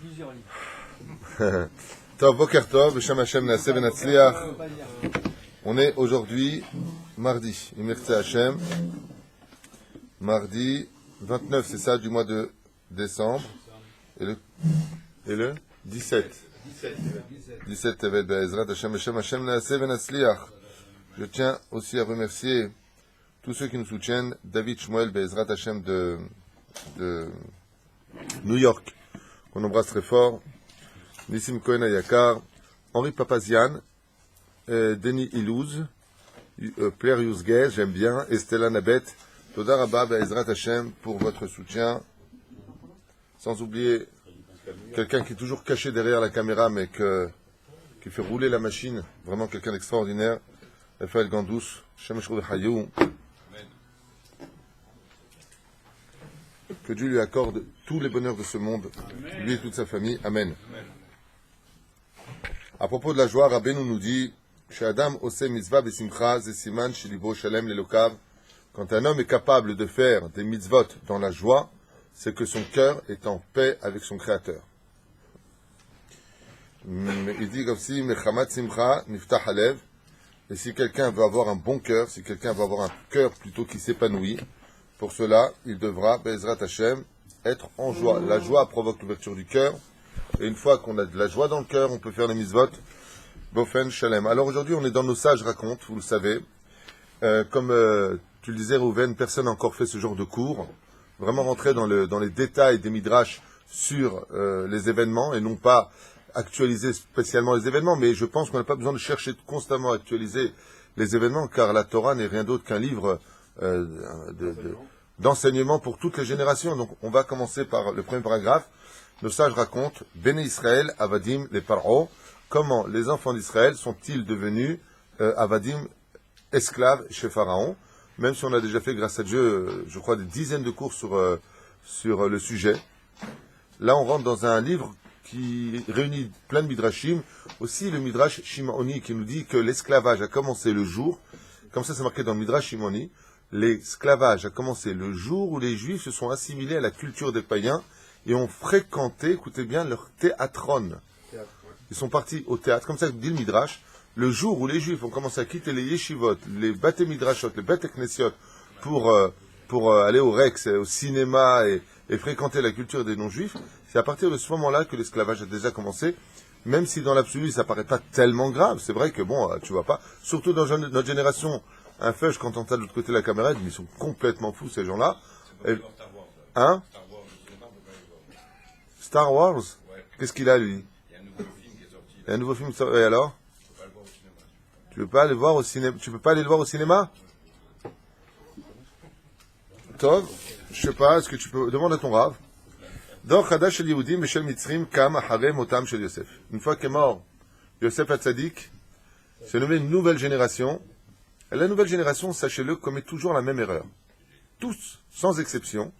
plusieurs livres. Tov, Boker Tov, B'Shem Hashem Naaseh V'Natzliach. On est aujourd'hui mardi, Imertze Hashem, mardi 29, c'est ça, du mois de décembre, et le 17 Tevet Be'ezrat Hashem, B'Shem Hashem Naaseh V'Natzliach. Je tiens aussi à remercier tous ceux qui nous soutiennent, David Shmuel Be'ezrat Hashem de New York, qu'on embrasse très fort, Nissim Cohen Ayakar, Henri Papazian, Denis Ilouz, Claire Youzguez, j'aime bien, Estella Nabet, Toda Rabba Be'ezrat Hashem pour votre soutien, sans oublier quelqu'un qui est toujours caché derrière la caméra mais qui fait rouler la machine, vraiment quelqu'un d'extraordinaire, Raphaël Gandous, Shem Shroud Hayou. Que Dieu lui accorde tous les bonheurs de ce monde, lui et toute sa famille. Amen. À propos de la joie, Rabbeinu nous dit She'adam oseh mitzvah besimcha ze siman shelibo shalem lelokav. Quand un homme est capable de faire des mitzvot dans la joie, c'est que son cœur est en paix avec son Créateur. Il dit aussi Mechamat simcha niftach halev. Et si quelqu'un veut avoir un bon cœur, si quelqu'un veut avoir un cœur plutôt qui s'épanouit, pour cela, il devra, Be'ezrat Hashem, être en joie. La joie provoque l'ouverture du cœur. Et une fois qu'on a de la joie dans le cœur, on peut faire les mitzvot. Bofen Shalem. Alors aujourd'hui, on est dans nos sages racontes, vous le savez. Comme tu le disais, Rouven, personne n'a encore fait ce genre de cours. Vraiment rentrer dans les détails des midrash sur les événements et non pas actualiser spécialement les événements. Mais je pense qu'on n'a pas besoin de chercher constamment à actualiser les événements, car la Torah n'est rien d'autre qu'un livre d'enseignement pour toutes les générations. Donc on va commencer par le premier paragraphe. Nos sages racontent Béné Israël, Avadim, les Paro. Comment les enfants d'Israël sont-ils devenus Avadim, esclaves chez Pharaon? Même si on a déjà fait, grâce à Dieu, je crois, des dizaines de cours sur le sujet. Là, on rentre dans un livre qui réunit plein de midrashim. Aussi le midrash Shimoni qui nous dit que l'esclavage a commencé le jour, comme ça c'est marqué dans le midrash Shimoni, l'esclavage a commencé le jour où les Juifs se sont assimilés à la culture des païens et ont fréquenté, écoutez bien, leur théatron. Ils sont partis au théâtre, comme ça dit le Midrash, le jour où les Juifs ont commencé à quitter les yeshivot, les bate midrashot, les bate knesiot, pour aller au Rex, au cinéma et fréquenter la culture des non-juifs, c'est à partir de ce moment-là que l'esclavage a déjà commencé, même si dans l'absolu ça paraît pas tellement grave. C'est vrai que bon, tu vois pas, surtout dans notre génération, un feuge, quand on t'a de l'autre côté de la caméra, ils sont complètement fous ces gens-là. Hein? Star Wars? Ouais. Qu'est-ce qu'il a, lui? Il y a un nouveau film qui est sorti. Et alors? Tu peux pas aller voir au cinéma? Tu peux pas aller le voir au cinéma? Tov, je sais pas, est-ce que tu peux... Demande à ton rave. Dor Chadash shel Yehudim b'shel Mitzrim kam acharei motam shel Yosef. Une fois qu'est mort Yosef Hatzadik, c'est nommé une nouvelle génération. Et la nouvelle génération, sachez-le, commet toujours la même erreur. Tous, sans exception,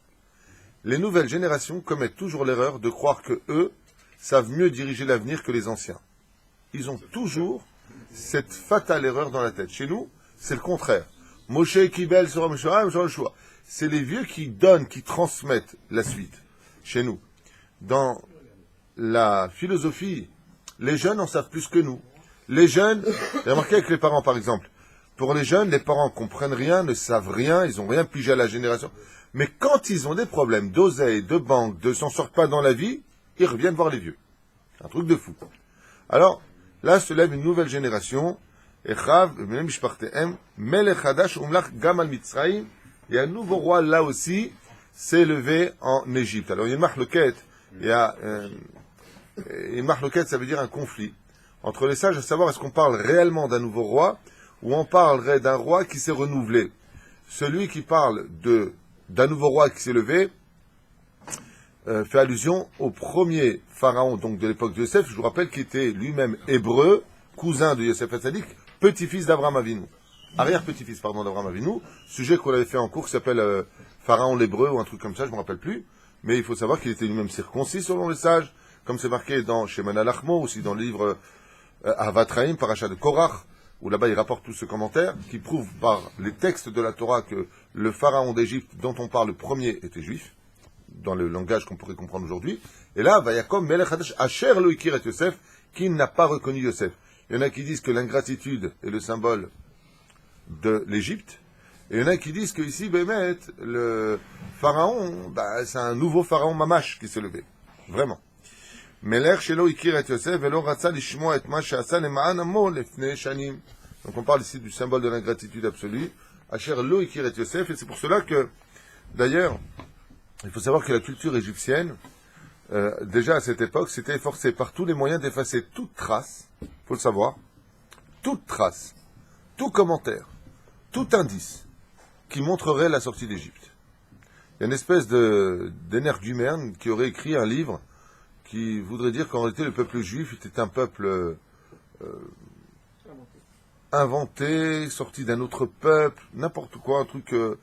les nouvelles générations commettent toujours l'erreur de croire que eux savent mieux diriger l'avenir que les anciens. Ils ont toujours cette fatale erreur dans la tête. Chez nous, c'est le contraire. Moshe Kibel sera Moshe, c'est les vieux qui donnent, qui transmettent la suite. Chez nous. Dans la philosophie, les jeunes en savent plus que nous. Les jeunes, remarquez avec les parents par exemple, pour les jeunes, les parents comprennent rien, ne savent rien, ils n'ont rien pigé à la génération. Mais quand ils ont des problèmes d'oseille, de banque, de s'en sortent pas dans la vie, ils reviennent voir les vieux. Un truc de fou. Alors, là se lève une nouvelle génération, et un nouveau roi, là aussi, s'est levé en Égypte. Alors, il y a une marloquette, une marloquette, ça veut dire un conflit entre les sages, à savoir est-ce qu'on parle réellement d'un nouveau roi, ou on parlerait d'un roi qui s'est renouvelé. Celui qui parle d'un nouveau roi qui s'est levé fait allusion au premier pharaon donc de l'époque de Yosef, je vous rappelle qu'il était lui-même hébreu, cousin de Yosef Hatzadik, petit-fils d'Abraham Avinu, arrière-petit-fils pardon d'Abraham Avinu, sujet qu'on avait fait en cours qui s'appelle Pharaon l'hébreu ou un truc comme ça, je ne me rappelle plus, mais il faut savoir qu'il était lui-même circoncis selon les sages, comme c'est marqué dans Sheman al-Achmo, aussi dans le livre Avatraim, Parachat de Korach, où là-bas il rapporte tout ce commentaire, qui prouve par les textes de la Torah que le pharaon d'Égypte dont on parle le premier était juif. dans le langage qu'on pourrait comprendre aujourd'hui. Et là, Vayakom Melech Hadash Asher Lo Ikir et Yosef, qui n'a pas reconnu Yosef. Il y en a qui disent que l'ingratitude est le symbole de l'Égypte. Et il y en a qui disent que ici, Bémet, le pharaon, c'est un nouveau pharaon mamash qui s'est levé. Vraiment. Melech Shelo Ikir et Yosef, Velo Ratza Lishmo et Ma She'asa Lema'an Amo Lefnei Shanim. Donc on parle ici du symbole de l'ingratitude absolue. Asher Lo Ikir et Yosef, et c'est pour cela que, d'ailleurs, il faut savoir que la culture égyptienne, déjà à cette époque, s'était efforcée par tous les moyens d'effacer toute trace, il faut le savoir, toute trace, tout commentaire, tout indice qui montrerait la sortie d'Égypte. Il y a une espèce d'énergumène qui aurait écrit un livre qui voudrait dire qu'en réalité le peuple juif était un peuple inventé, sorti d'un autre peuple, n'importe quoi, un truc, je ne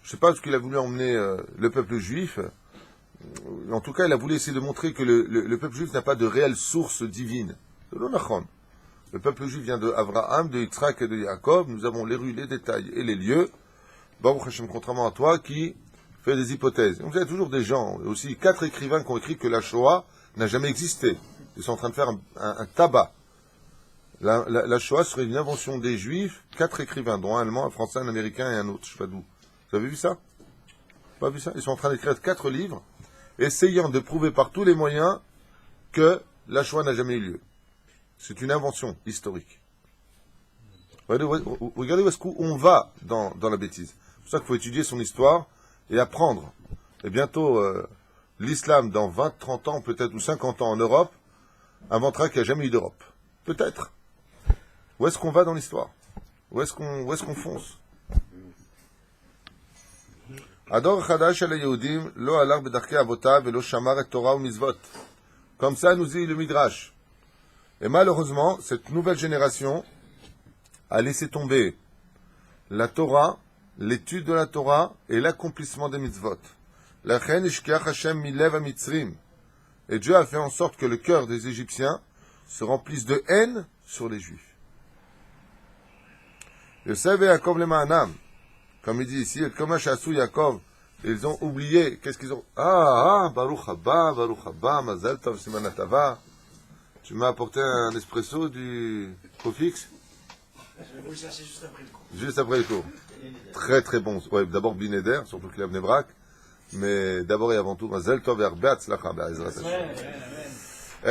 sais pas ce qu'il a voulu emmener le peuple juif. En tout cas, il a voulu essayer de montrer que le peuple juif n'a pas de réelle source divine. Le peuple juif vient de Abraham, de Yitzhak et de Yaakov. Nous avons les rues, les détails et les lieux. Baruch Hashem, contrairement à toi, qui fait des hypothèses. Donc il y a toujours des gens, aussi 4 écrivains qui ont écrit que la Shoah n'a jamais existé. Ils sont en train de faire un tabac. La Shoah serait une invention des Juifs. 4 écrivains, dont un Allemand, un Français, un Américain et un autre. Je ne sais pas d'où. Vous avez vu ça? Pas vu ça? Ils sont en train d'écrire 4 livres, essayant de prouver par tous les moyens que la Shoah n'a jamais eu lieu. C'est une invention historique. Regardez où on va dans la bêtise. C'est pour ça qu'il faut étudier son histoire et apprendre. Et bientôt, l'islam, dans 20, 30 ans, peut-être, ou 50 ans en Europe, inventera qu'il n'y a jamais eu d'Europe. Peut-être. Où est-ce qu'on va dans l'histoire? Où est-ce qu'on fonce? Ador Chadash al Yehudim, lo alar bedarkei avotav velo shamar et Torah ou mitzvot. Comme ça nous dit le Midrash. Et malheureusement, cette nouvelle génération a laissé tomber la Torah, l'étude de la Torah et l'accomplissement des mitzvot. Lachen ishkeach Hashem milev hamitzrim. Et Dieu a fait en sorte que le cœur des Égyptiens se remplisse de haine sur les Juifs. Yosef et Yaakov le Ma'anam, comme il dit ici, et comme Shasu Yaakov, ils ont oublié, qu'est-ce qu'ils ont? Baruch haba, Mazal Tov, Siman Hatava. Tu m'as apporté un espresso du Cofix? Je vais vous le chercher juste après le cours. Juste après le cours. Très très bon. Ouais, d'abord Bineder, surtout qu'il a venu Brak, mais d'abord et avant tout, Mazal Tov et Arbe Hatzlacha Be'ezrat Hashem.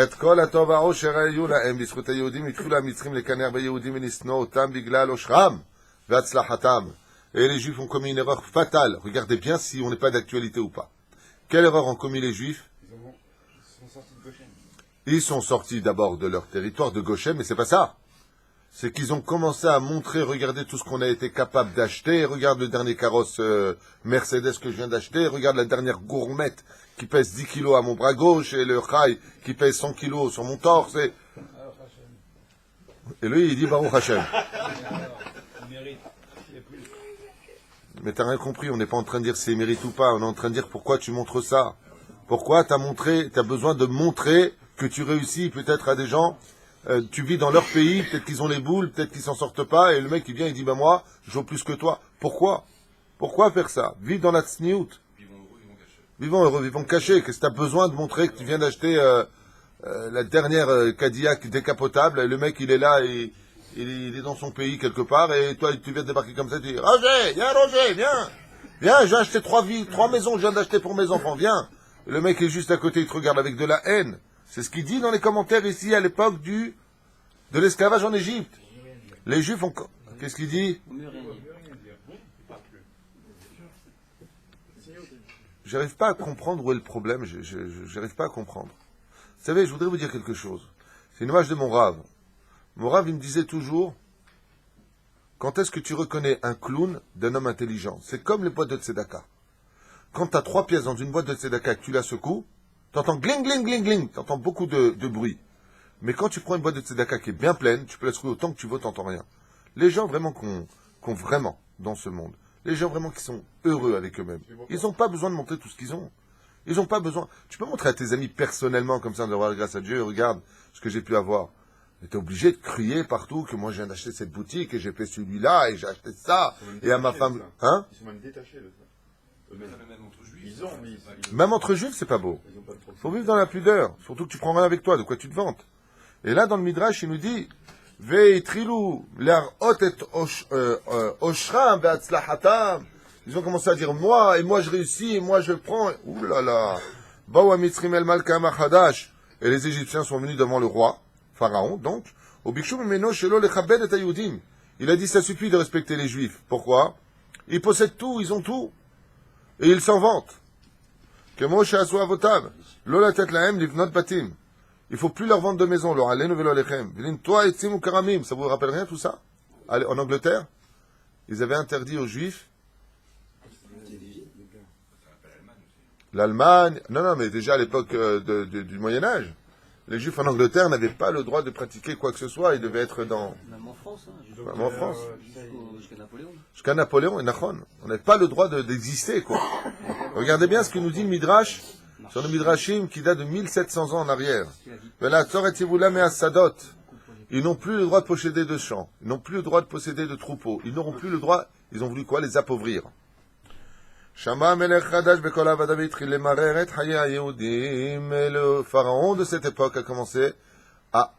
את כל הטוב והעושר היו להם בזכות היהודים התחילו המצרים לקנח ביהודים ולשנוא אותם בגלל עושרם והצלחתם. Et les Juifs ont commis une erreur fatale. Regardez bien si on n'est pas d'actualité ou pas. Quelle erreur ont commis les Juifs? Ils sont sortis de Goshen. Ils sont sortis d'abord de leur territoire de Goshen, mais c'est pas ça. C'est qu'ils ont commencé à montrer, regardez tout ce qu'on a été capable d'acheter, regarde le dernier carrosse Mercedes que je viens d'acheter, regarde la dernière gourmette qui pèse 10 kilos à mon bras gauche, et le Chai qui pèse 100 kilos sur mon torse. Et lui, il dit Baruch Hashem. Mais t'as rien compris, on n'est pas en train de dire s'il mérite ou pas, on est en train de dire pourquoi tu montres ça. Pourquoi t'as besoin de montrer que tu réussis peut-être à des gens, tu vis dans leur pays, peut-être qu'ils ont les boules, peut-être qu'ils s'en sortent pas, et le mec il vient, il dit moi, je vaux plus que toi. Pourquoi? Pourquoi faire ça? Vivre dans la tsniout. Vivons heureux, vivons cachés. Qu'est-ce que t'as besoin de montrer que tu viens d'acheter la dernière Cadillac décapotable, et le mec il est là, et il est dans son pays quelque part, et toi tu viens de débarquer comme ça, tu dis Roger, viens, j'ai acheté 3 maisons, je viens d'acheter pour mes enfants, viens. Et le mec est juste à côté, il te regarde avec de la haine. C'est ce qu'il dit dans les commentaires ici à l'époque de l'esclavage en Égypte. Les Juifs ont... Qu'est-ce qu'il dit? J'arrive pas à comprendre où est le problème, j'arrive pas à comprendre. Vous savez, je voudrais vous dire quelque chose. C'est une image de mon Rav. Mon Rav, il me disait toujours, quand est-ce que tu reconnais un clown d'un homme intelligent? C'est comme les boîtes de tzedaka. Quand tu as 3 pièces dans une boîte de tzedaka que tu la secoues, tu entends gling, gling, gling, gling, tu entends beaucoup de bruit. Mais quand tu prends une boîte de tzedaka qui est bien pleine, tu peux la secouer autant que tu veux, tu n'entends rien. Les gens vraiment qu'on vraiment dans ce monde, les gens vraiment qui sont heureux avec eux-mêmes, ils n'ont pas besoin de montrer tout ce qu'ils ont. Ils n'ont pas besoin. Tu peux montrer à tes amis personnellement, comme ça, de voir grâce à Dieu, regarde ce que j'ai pu avoir. Mais tu es obligé de crier partout que moi je viens d'acheter cette boutique et j'ai fait celui-là et j'ai acheté ça. Et à ma femme. Hein? Ils sont même détachés de ça. Même entre juifs. Ils ont, mais Même entre juifs, c'est pas beau. ils ont pas le droit. Faut vivre dans la pudeur. Surtout que tu prends rien avec toi. De quoi tu te vantes? Et là, dans le Midrash, il nous dit, Ve'itrilou l'ar'ot et oshram ve'atzlahatam. Ils ont commencé à dire, moi je réussis, et moi je prends. Ouh là là. Bawa mitzrim el malkam achadash. Et les Égyptiens sont venus devant le roi, Pharaon, donc. Au bikshu mimeno shelo lechabed et ayudim. Il a dit, ça suffit de respecter les Juifs. Pourquoi? Ils possèdent tout, ils ont tout. Et ils s'en vantent. Que Moshe assoit avotav. Lola tet lahem livnot batim. Il faut plus leur vendre de maison. Leur alenu velo lechem. Vilin toi et tzim ou karamim. Ça vous rappelle rien tout ça? Allez, en Angleterre, ils avaient interdit aux Juifs. L'Allemagne. Non, mais déjà à l'époque du Moyen Âge. Les Juifs en Angleterre n'avaient pas le droit de pratiquer quoi que ce soit. Ils devaient être dans... Même en France, hein, Même en France. jusqu'à Napoléon. Jusqu'à Napoléon et Nachon. On n'avait pas le droit d'exister, quoi. Regardez bien ce que nous dit le Midrash, sur le Midrashim qui date de 1700 ans en arrière. Ils n'ont plus le droit de posséder de champs. Ils n'ont plus le droit de posséder de troupeaux. Ils n'auront plus le droit, ils ont voulu quoi? Les appauvrir. Le pharaon de cette époque a commencé à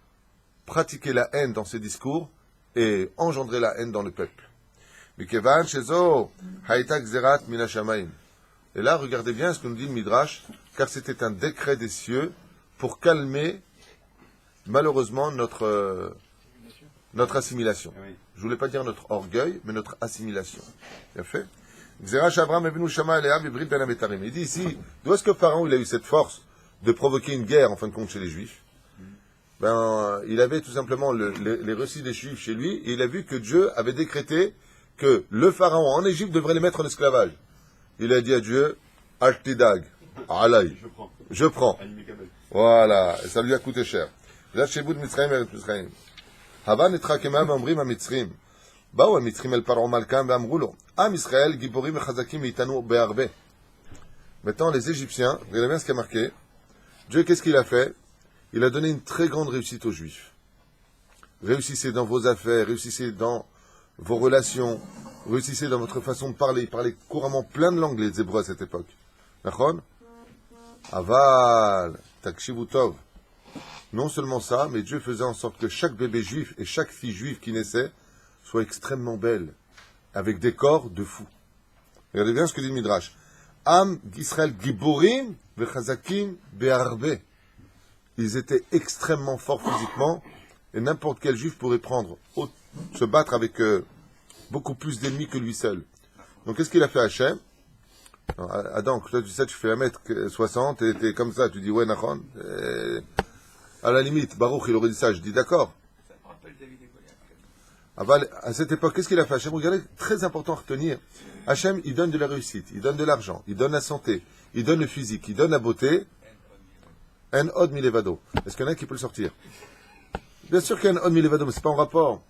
pratiquer la haine dans ses discours et engendrer la haine dans le peuple. Et là, regardez bien ce que nous dit le Midrash, car c'était un décret des cieux pour calmer, malheureusement, notre assimilation. Je voulais pas dire notre orgueil, mais notre assimilation. Bien fait. Il dit ici, d'où est-ce que Pharaon il a eu cette force de provoquer une guerre, en fin de compte, chez les Juifs? Il avait tout simplement les récits des Juifs chez lui, et il a vu que Dieu avait décrété que le Pharaon en Égypte devrait les mettre en esclavage. Il a dit à Dieu, Ashtidag, Alay, je prends. Voilà, et ça lui a coûté cher. Là, chez vous de Mitzrayim et Mitzrayim. Havan et Trakemam Amrim à Mitzrim. באו המצרים אל פרעה מלכם ואמרו לו, עם ישראל גיבורים וחזקים מאיתנו בהרבה. Maintenant, les Égyptiens, regardez bien ce qui a marqué. Dieu, qu'est-ce qu'il a fait? Il a donné une très grande réussite aux Juifs. Réussissez dans vos affaires, réussissez dans vos relations, réussissez dans votre façon de parler. Ils parlaient couramment plein de langues, les Hébreux, à cette époque. D'accord? Aval, takshivu tov. Non seulement ça, mais Dieu faisait en sorte que chaque bébé juif et chaque fille juive qui naissait soit extrêmement belle, avec des corps de fous. Regardez bien ce que dit le Midrash. Am d'Israël giborim vechazakim be'arbe. Ils étaient extrêmement forts physiquement, et n'importe quel juif pourrait se battre avec beaucoup plus d'ennemis que lui seul. Donc qu'est-ce qu'il a fait Hachem? Adam, toi tu sais, tu fais 1m60 et t'es comme ça, tu dis ouais, Nachon. À la limite, Baruch il aurait dit ça, je dis d'accord. À cette époque, qu'est-ce qu'il a fait Hachem? Regardez, très important à retenir. Hachem, il donne de la réussite, il donne de l'argent, il donne la santé, il donne le physique, il donne la beauté. Un od milevado. Est-ce qu'il y en a qui peut le sortir? Bien sûr qu'il y a un od milevado, mais c'est pas en rapport.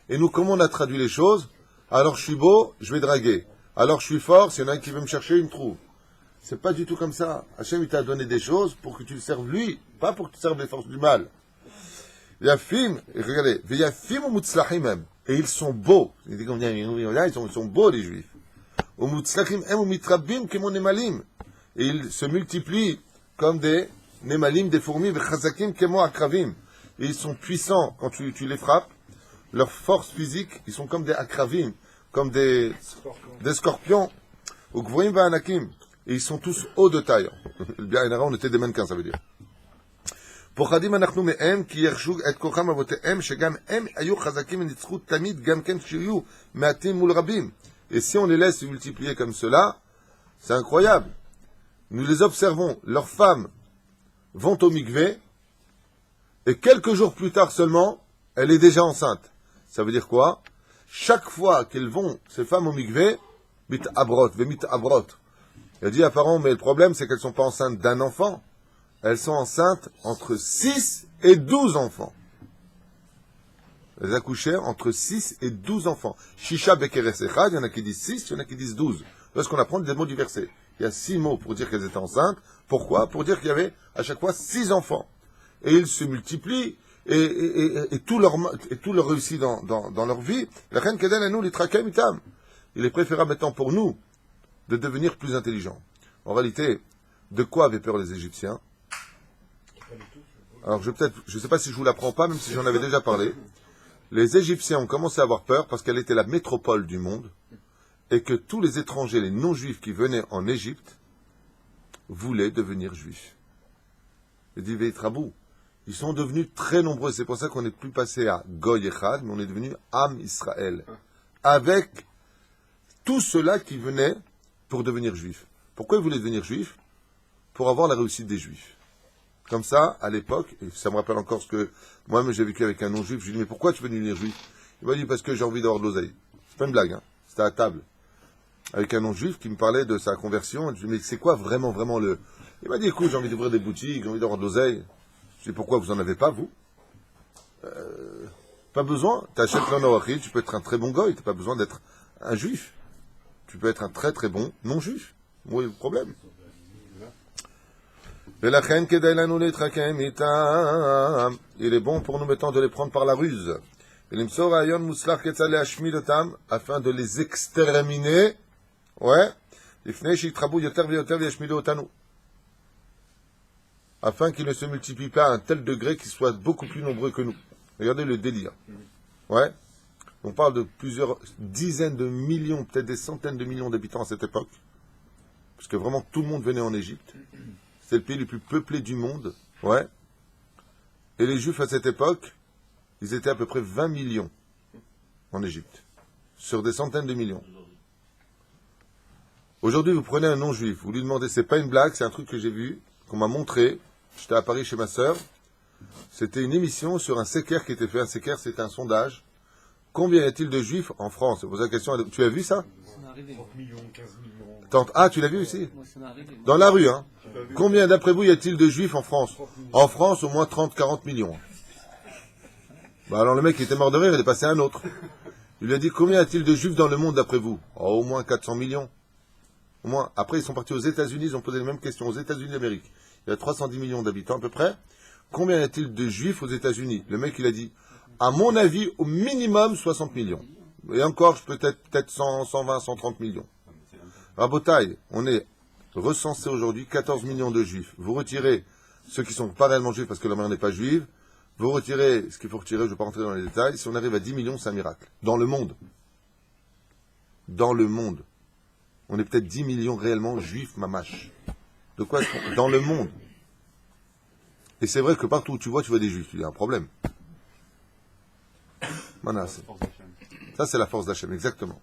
Et nous, comment on a traduit les choses? Alors je suis beau, je vais draguer. Alors je suis fort, s'il y en a un qui veut me chercher, il me trouve. C'est pas du tout comme ça. Hachem, il t'a donné des choses pour que tu le serves lui, pas pour que tu serves les forces du mal. Yafim, regardez, Yafim ou Mutzlachim même. Et ils sont beaux. Ils sont beaux, les Juifs. Et ils se multiplient comme des nemalim, des fourmis, des chazakim, kemo akravim. Et ils sont puissants quand tu les frappes. Leur force physique, ils sont comme des akravim, comme des scorpions. Ou gvoim va anakim. Et ils sont tous hauts de taille. Bien, on était des mannequins, ça veut dire. פוחדים אנחנו מהם כי ירשו את כוחם אבותיהם שגם הם היו חזקים וניצחו תמיד גם כן כשיהיו מעטים מול רבים. Et si on les laisse se multiplier comme cela, c'est incroyable. Nous les observons, leurs femmes vont au mikvé et quelques jours plus tard seulement, elle est déjà enceinte. Ça veut dire quoi? Chaque fois qu'elles vont, ces femmes au mikvé, mit abrot, vemit abrot. Elle dit à Pharaon, mais le problème c'est qu'elles ne sont pas enceintes d'un enfant. Elles sont enceintes entre 6 et 12 enfants. Elles accouchèrent entre 6 et 12 enfants. Shisha bekeres echad, il y en a qui disent 6, il y en a qui disent 12. Lorsqu'on apprend des mots du verset, il y a 6 mots pour dire qu'elles étaient enceintes. Pourquoi? Pour dire qu'il y avait à chaque fois 6 enfants. Et ils se multiplient, et tout leur réussit dans leur vie. La reine Kedel et nous, les traquem itam. Il est préférable maintenant pour nous de devenir plus intelligents. En réalité, de quoi avaient peur les Égyptiens? Alors je ne sais pas si je vous l'apprends pas, même si j'en avais déjà parlé. Les Égyptiens ont commencé à avoir peur parce qu'elle était la métropole du monde et que tous les étrangers, les non-juifs qui venaient en Égypte, voulaient devenir juifs. Et dit Veitrabou, ils sont devenus très nombreux. C'est pour ça qu'on n'est plus passé à Goy Echad, mais on est devenu Am Israël. Avec tous ceux-là qui venaient pour devenir juifs. Pourquoi ils voulaient devenir juifs? Pour avoir la réussite des juifs. Comme ça, à l'époque, et ça me rappelle encore ce que moi-même j'ai vécu avec un non-juif, je lui ai dit, mais pourquoi tu veux devenir juif? Il m'a dit, parce que j'ai envie d'avoir de l'oseille. C'est pas une blague, hein. C'était à table. Avec un non-juif qui me parlait de sa conversion. Je lui ai dit, mais c'est quoi vraiment le... Il m'a dit, écoute, j'ai envie d'ouvrir des boutiques, j'ai envie d'avoir de l'oseille. Je lui ai dit, pourquoi vous en avez pas, vous? Pas besoin. T'achètes l'honorachid, tu peux être un très bon goy, t'as pas besoin d'être un juif. Tu peux être un très très bon non-juif. Où est le problème? Il est bon pour nous maintenant de les prendre par la ruse. Afin de les exterminer. Ouais. Afin qu'ils ne se multiplient pas à un tel degré qu'ils soient beaucoup plus nombreux que nous. Regardez le délire. Ouais. On parle de plusieurs dizaines de millions, peut-être des centaines de millions d'habitants à cette époque. Parce que vraiment tout le monde venait en Égypte. C'est le pays le plus peuplé du monde. Ouais. Et les Juifs à cette époque, ils étaient à peu près 20 millions en Égypte. Sur des centaines de millions. Aujourd'hui, vous prenez un non-juif, vous lui demandez, c'est pas une blague, c'est un truc que j'ai vu, qu'on m'a montré. J'étais à Paris chez ma sœur. C'était une émission sur un séquer qui était fait. Un séquer, c'était un sondage. Combien y a-t-il de juifs en France? C'est pour la question. Tu as vu ça? 30 millions, 15 millions. Ah, tu l'as vu aussi? Moi, ça m'est arrivé. Dans la rue, hein? Combien, d'après vous, y a-t-il de juifs en France? En France, au moins 30-40 millions. Bah alors le mec, il était mort de rire, il est passé à un autre. Il lui a dit, combien y a-t-il de juifs dans le monde, d'après vous? Oh, au moins 400 millions. Au moins. Après, ils sont partis aux États-Unis, ils ont posé les mêmes questions. Aux États-Unis d'Amérique, il y a 310 millions d'habitants à peu près. Combien y a-t-il de juifs aux États-Unis? Le mec, il a dit, à mon avis, au minimum 60 millions. Et encore, peut-être 100, 120, 130 millions. Rabotaille, on est recensé aujourd'hui 14 millions de juifs. Vous retirez ceux qui sont pas réellement juifs parce que la mère n'est pas juive. Vous retirez ce qu'il faut retirer, je ne vais pas rentrer dans les détails. Si on arrive à 10 millions, c'est un miracle. Dans le monde. Dans le monde. On est peut-être 10 millions réellement juifs, mamache. De quoi est-ce qu'on... Dans le monde. Et c'est vrai que partout où tu vois des juifs. Il y a un problème. Manas. Ça, c'est la force d'Hachem, exactement.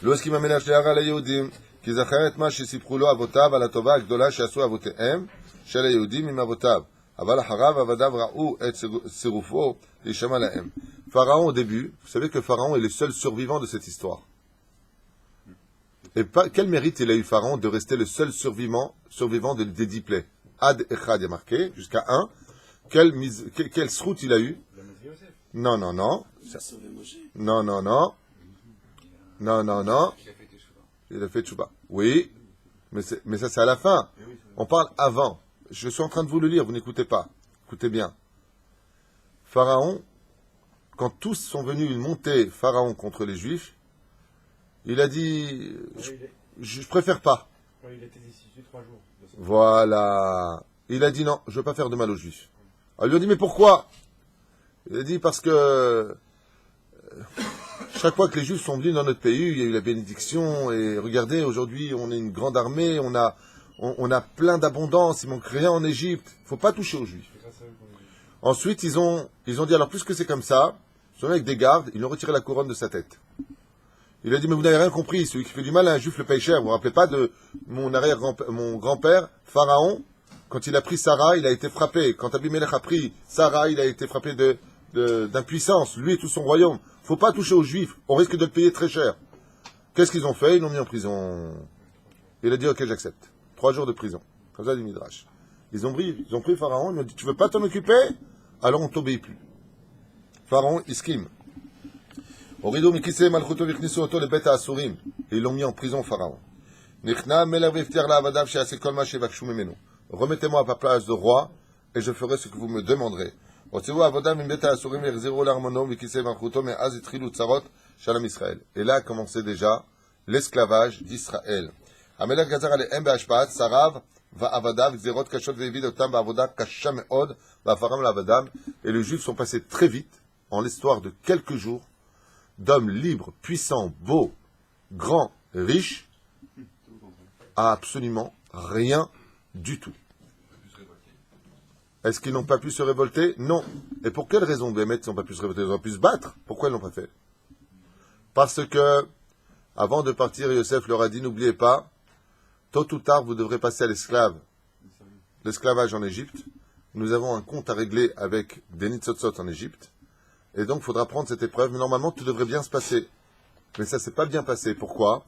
Lorsqu'il m'amène à Shehara la Yehudim, qui zacharet ma shesipru lo avotav ala tova agdola sheasu avotehem, shel Yehudim im avotav. Aval harav avadav ra'u et sirufo lishama lahem. Pharaon, au début, vous savez que Pharaon est le seul survivant de cette histoire. Et quel mérite il a eu, Pharaon, de rester le seul survivant des 10 plaies? Ad Echad, il y a marqué, jusqu'à 1. Quel srout il a eu? Non. Non. Il a fait tchouba. Oui, mais ça c'est à la fin. On parle avant. Je suis en train de vous le lire, vous n'écoutez pas. Écoutez bien. Pharaon, quand tous sont venus monter Pharaon contre les Juifs, il a dit, je préfère pas. Il était ici 3 jours. Voilà. Il a dit non, je ne veux pas faire de mal aux Juifs. Alors, il lui a dit, mais pourquoi? Il a dit, parce que chaque fois que les Juifs sont venus dans notre pays, il y a eu la bénédiction, et regardez, aujourd'hui, on est une grande armée, on a plein d'abondance, il manque rien en Égypte, il ne faut pas toucher aux Juifs. Ensuite, ils ont dit, alors, puisque c'est comme ça, ils sont avec des gardes, ils ont retiré la couronne de sa tête. Il a dit, mais vous n'avez rien compris, celui qui fait du mal à un Juif le paye cher. Vous vous rappelez pas de mon grand-père, Pharaon, quand il a pris Sarah, il a été frappé. Quand Abimelech a pris Sarah, il a été frappé d'impuissance, lui et tout son royaume. Faut pas toucher aux Juifs, on risque de le payer très cher. Qu'est-ce qu'ils ont fait? Ils l'ont mis en prison. Il a dit, ok, j'accepte. 3 jours de prison. Comme ça, du Midrash. Ils ont pris Pharaon, ils lui ont dit, tu veux pas t'en occuper? Alors on t'obéit plus. Pharaon, iskim. Orido mikise malchuto vichnisu oto le bet ha'asurim. Et ils l'ont mis en prison, Pharaon. Nichna melech viftir la avadav she'ase kol ma shevakshu mimenu. Remettez-moi à ma place de roi, et je ferai ce que vous me demanderez. Et là a commencé déjà l'esclavage d'Israël. Amelech gazar alehem be'ashpaat sarav va'avadav gzerot kashot ve'evid otam ba'avoda kasha me'od va'afaram la'avadam. Et les Juifs sont passés très vite, en l'histoire de quelques jours, d'hommes libres, puissants, beaux, grands, riches, à absolument rien du tout. Est-ce qu'ils n'ont pas pu se révolter? Non. Et pour quelle raison, les maîtres n'ont pas pu se révolter? Ils auraient pu se battre. Pourquoi ils ne l'ont pas fait? Parce que, avant de partir, Yosef leur a dit, n'oubliez pas, tôt ou tard, vous devrez passer à l'esclavage en Égypte. Nous avons un compte à régler avec des Nitzotzot en Égypte. Et donc, il faudra prendre cette épreuve. Mais normalement, tout devrait bien se passer. Mais ça ne s'est pas bien passé. Pourquoi?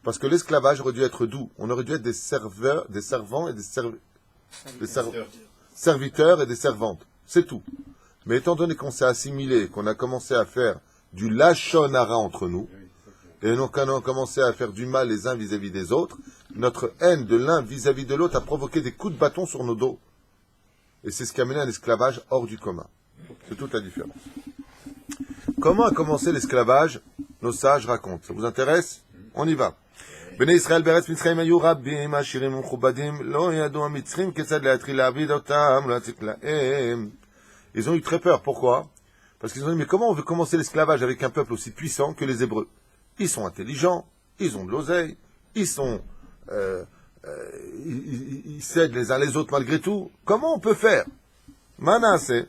Parce que l'esclavage aurait dû être doux. On aurait dû être des serveurs, des servants et des serviteurs et des servantes. C'est tout. Mais étant donné qu'on s'est assimilé, qu'on a commencé à faire du lachon hara entre nous, et donc on a commencé à faire du mal les uns vis-à-vis des autres, notre haine de l'un vis-à-vis de l'autre a provoqué des coups de bâton sur nos dos. Et c'est ce qui a mené à l'esclavage hors du commun. C'est toute la différence. Comment a commencé l'esclavage? Nos sages racontent. Ça vous intéresse? On y va. בני ישראל בארץ מצרים היו רבים, עשירים ומכובדים, לא ידעו המצרים כיצד להתחיל להעביד אותם, להציק להם. Ils ont eu très peur. Pourquoi? Parce qu'ils ont dit, mais comment on veut commencer l'esclavage avec un peuple aussi puissant que les Hébreux? Ils sont intelligents, ils ont de l'oseille, ils cèdent les uns les autres malgré tout. Comment on peut faire? מה נעשה?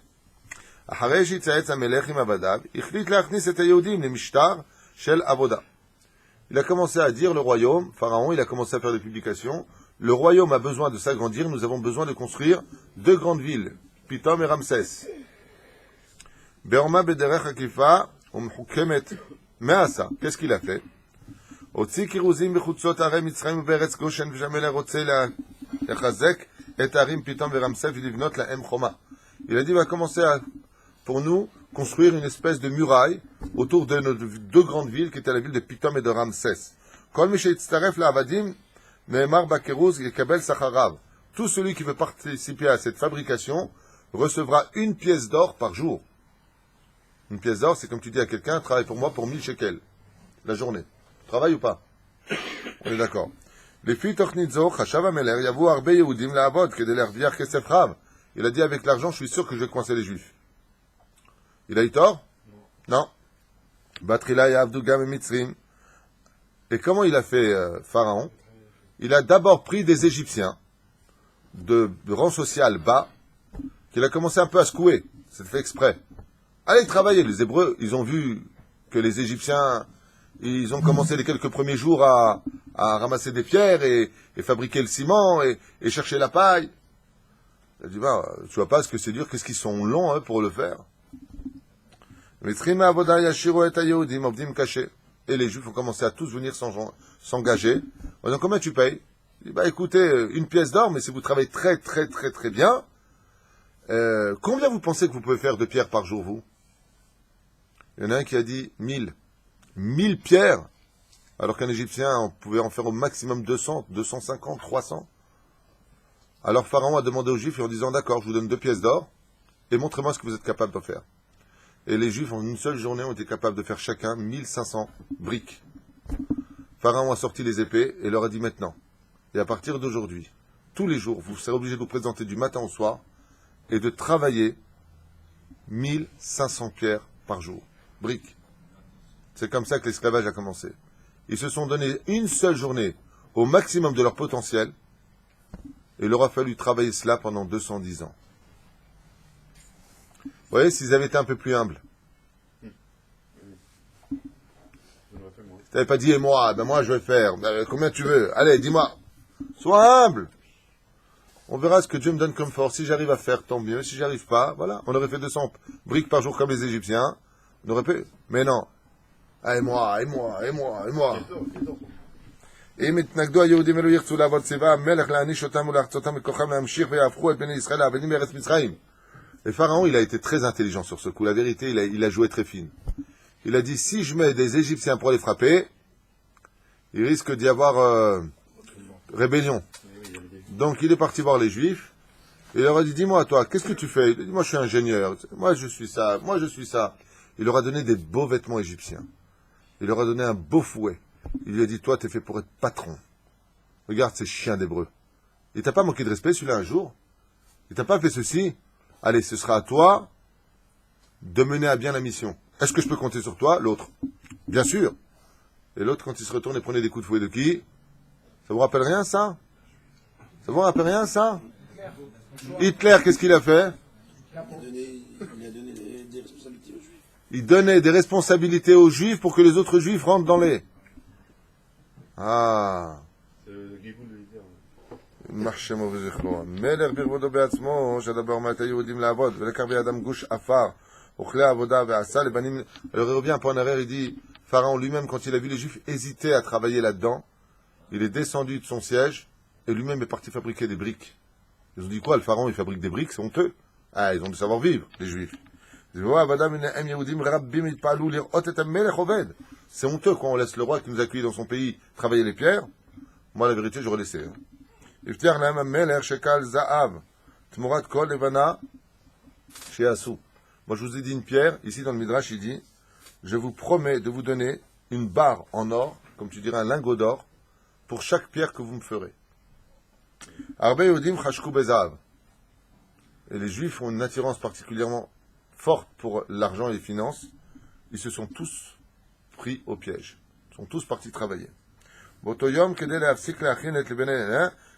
אחרי שהתייעץ המלך עם עבדיו, החליט להכניס את היהודים למשטר של עבודה. Il a commencé à dire, le royaume, Pharaon, il a commencé à faire des publications, le royaume a besoin de s'agrandir, nous avons besoin de construire 2 grandes villes, Pitom et Ramsès. Be'orma bederech hakifa umhukemet me'asa. Qu'est-ce qu'il a fait? Otzi kiruzim bechutzot arei Mitzrayim uberetz Goshen v'shamel rotze lechazek et harim Pitom et Ramsès v'livnot lahem choma. Il a dit, il va commencer pour nous, construire une espèce de muraille autour de nos 2 grandes villes, qui étaient la ville de Pitom et de Ramsès. Kol mi sheyitztaref la'avadim, ne'emar bakeruz yekabel sacharav. Tout celui qui veut participer à cette fabrication recevra 1 pièce d'or par jour. 1 pièce d'or, c'est comme tu dis à quelqu'un, travaille pour moi pour 1000 shekels la journée. Travaille ou pas? On est d'accord. לפי תוכנית זו, חשב המלך, יבואו הרבה יהודים לעבוד כדי להרוויח כסף רב. Il a dit, avec l'argent, je suis sûr que je vais coincer les Juifs. Il a eu tort? Non. Batrila yavdu gam et mitzrim. Et comment il a fait Pharaon? Il a d'abord pris des Égyptiens de rang social bas, qu'il a commencé un peu à secouer. C'est fait exprès. Allez travailler. Les Hébreux, ils ont vu que les Égyptiens, ils ont commencé les quelques premiers jours à ramasser des pierres et fabriquer le ciment et chercher la paille. Il a dit, bah, tu vois pas ce que c'est dur, qu'est-ce qu'ils sont longs pour le faire. Et les Juifs ont commencé à tous venir s'engager. En disant, combien tu payes? Il dit, bah écoutez, 1 pièce d'or, mais si vous travaillez très très très très bien, combien vous pensez que vous pouvez faire de pierres par jour, vous? Il y en a un qui a dit 1000. 1000 pierres, alors qu'un Égyptien, on pouvait en faire au maximum 200, 250, 300. Alors Pharaon a demandé aux Juifs en disant, d'accord, je vous donne 2 pièces d'or, et montrez-moi ce que vous êtes capable de faire. Et les Juifs, en une seule journée, ont été capables de faire chacun 1500 briques. Pharaon a sorti les épées et leur a dit maintenant, et à partir d'aujourd'hui, tous les jours, vous serez obligés de vous présenter du matin au soir et de travailler 1500 pierres par jour. Briques. C'est comme ça que l'esclavage a commencé. Ils se sont donné une seule journée au maximum de leur potentiel et il leur a fallu travailler cela pendant 210 ans. Vous voyez, s'ils avaient été un peu plus humbles. Tu n'avais pas dit, et moi, ben moi je vais faire. Combien tu veux? Allez, dis-moi. Sois humble. On verra ce que Dieu me donne comme force. Si j'arrive à faire, tant mieux. Si j'arrive pas, voilà. On aurait fait 200 briques par jour comme les Égyptiens. On aurait pu. Mais non. Ah, et moi. אם התנגדו היהודים אלו ירצו לעבוד צבא, המלך להעניש אותם ולהחצותם מכוחם להמשיך ויהפכו את בני ישראל לעבדים בארץ מצרים. Et Pharaon, il a été très intelligent sur ce coup. La vérité, il a joué très fine. Il a dit, si je mets des Égyptiens pour les frapper, il risque d'y avoir rébellion. Donc il est parti voir les Juifs, et il leur a dit, dis-moi toi, qu'est-ce que tu fais? Il a dit, moi je suis ingénieur, moi je suis ça. Il leur a donné des beaux vêtements égyptiens. Il leur a donné un beau fouet. Il lui a dit, toi, t'es fait pour être patron. Regarde ces chiens d'hébreux. Il t'a pas manqué de respect, celui-là, un jour? Il t'a pas fait ceci? Allez, ce sera à toi de mener à bien la mission. Est-ce que je peux compter sur toi? L'autre. Bien sûr. Et l'autre, quand il se retourne et prenait des coups de fouet de qui? Ça vous rappelle rien, ça? Ça vous rappelle rien, ça? Hitler, qu'est-ce qu'il a fait? Il a donné des responsabilités aux Juifs. Il donnait des responsabilités aux Juifs pour que les autres Juifs rentrent dans les... Ah. C'est le Gégoul de Hitler. marche mauvais זכרו. מלך בכבודו בעצמו, שדבר מעט היהודים לעבוד, ולקח בידם גוש עפר, וכלי עבודה ועשה לבנים... Alors il revient un peu en arrière, il dit, Pharaon lui-même, quand il a vu les Juifs hésiter à travailler là-dedans, il est descendu de son siège, et lui-même est parti fabriquer des briques. Ils ont dit quoi, le Pharaon, il fabrique des briques, c'est honteux. Ah, ils ont dû savoir vivre, les Juifs. C'est honteux quand on laisse le roi qui nous accueille dans son pays travailler les pierres. Moi, la vérité, j'aurais laissé. Moi, je vous ai dit une pierre. Ici, dans le Midrash, il dit, je vous promets de vous donner une barre en or, comme tu dirais un lingot d'or, pour chaque pierre que vous me ferez. Et les Juifs ont une attirance particulièrement forte pour l'argent et les finances. Ils se sont tous pris au piège. Ils sont tous partis travailler.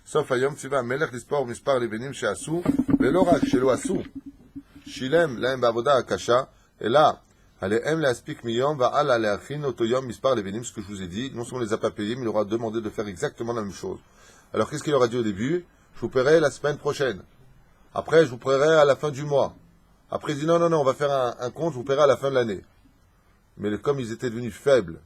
סוף היום ציווה המלך לספור מספר לבנים שעשו, ולא רק שלא עשו, שילם להם בעבודה הקשה, אלא עליהם להספיק מיום והלאה להכין אותו יום מספר לבנים, ce que je vous ai dit, non seulement on les a pas payés, mais il leur a demandé de faire exactement la même chose. Alors qu'est-ce qu'il leur a dit au début? Je vous paierai la semaine prochaine. Après, je vous paierai à la fin du mois. Après, il dit non, on va faire un compte, je vous paierai à la fin de l'année. Mais comme ils étaient devenus faibles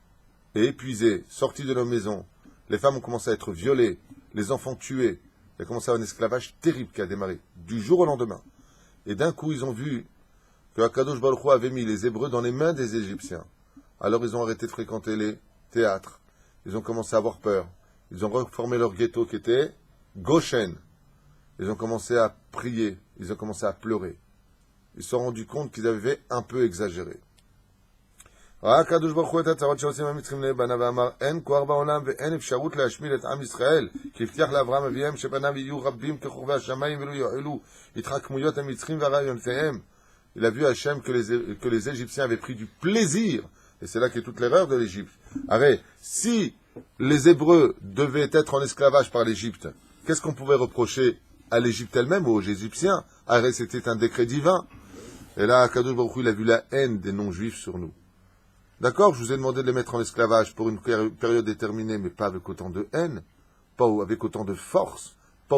et épuisés, sortis de nos maisons, les femmes ont commencé à être violées, les enfants tués. Il a commencé à avoir un esclavage terrible qui a démarré, du jour au lendemain. Et d'un coup, ils ont vu que Akadosh Baruch Hu avait mis les Hébreux dans les mains des Égyptiens. Alors ils ont arrêté de fréquenter les théâtres. Ils ont commencé à avoir peur. Ils ont reformé leur ghetto qui était Goshen. Ils ont commencé à prier. Ils ont commencé à pleurer. Ils se sont rendus compte qu'ils avaient un peu exagéré. ראה הקדוש ברוך הוא את הצרות שעושים המצרים לבניו ואמר אין כוח בעולם ואין אפשרות להשמיד את עם ישראל כי הבטיח לאברהם אביהם שבניו יהיו רבים ככוכבי השמיים ולא יועלו התחכמויות המצרים ורעיונותיהם. Il a vu Hachem que les Égyptiens avaient pris du plaisir, et c'est là qu'est toute l'erreur de l'Égypte. Arrête, si les Hébreux devaient être en esclavage par l'Égypte, qu'est-ce qu'on pouvait reprocher à l'Égypte elle-même ou aux Égyptiens? Arrête, c'était un décret divin. Et là, Akadosh Baruch Hu, il a vu la haine des non-juifs sur nous. D'accord, je vous ai demandé de les mettre en esclavage pour une période déterminée, mais pas avec autant de haine, pas avec autant de force, pas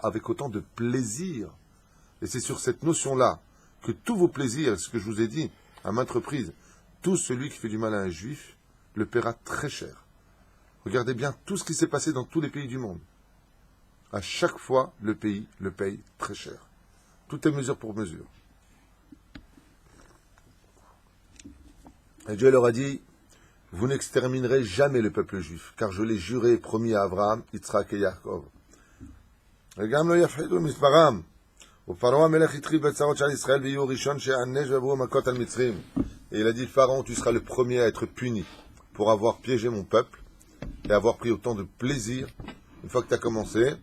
avec autant de plaisir. Et c'est sur cette notion-là que tous vos plaisirs, ce que je vous ai dit à maintes reprises, tout celui qui fait du mal à un juif le paiera très cher. Regardez bien tout ce qui s'est passé dans tous les pays du monde. À chaque fois, le pays le paye très cher. Tout est mesure pour mesure. Et Dieu leur a dit, vous n'exterminerez jamais le peuple juif, car je l'ai juré et promis à Abraham, Yitzhak et Yaakov. Et il a dit, Pharaon, tu seras le premier à être puni pour avoir piégé mon peuple et avoir pris autant de plaisir, une fois que tu as commencé,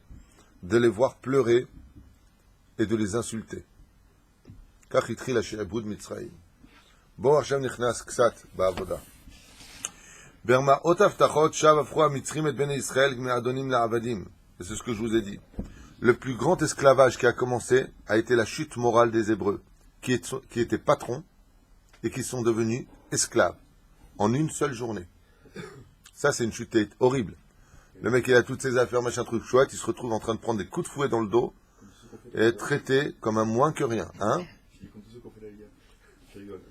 de les voir pleurer et de les insulter. Kach itri la she'ebud Mitzrayim. בואו עכשיו נכנס קצת בעבודה. ברמאות הבטחות שב הפכו המצרים את בני ישראל מאדונים לעבדים. C'est ce que je vous ai dit. Le plus grand esclavage qui a commencé a été la chute morale des Hébreux, qui étaient patrons et qui sont devenus esclaves en une seule journée. Ça, c'est une chute horrible. Le mec, il a toutes ses affaires, machin truc chouette, il se retrouve en train de prendre des coups de fouet dans le dos et être traité comme un moins que rien. Hein? Je rigole.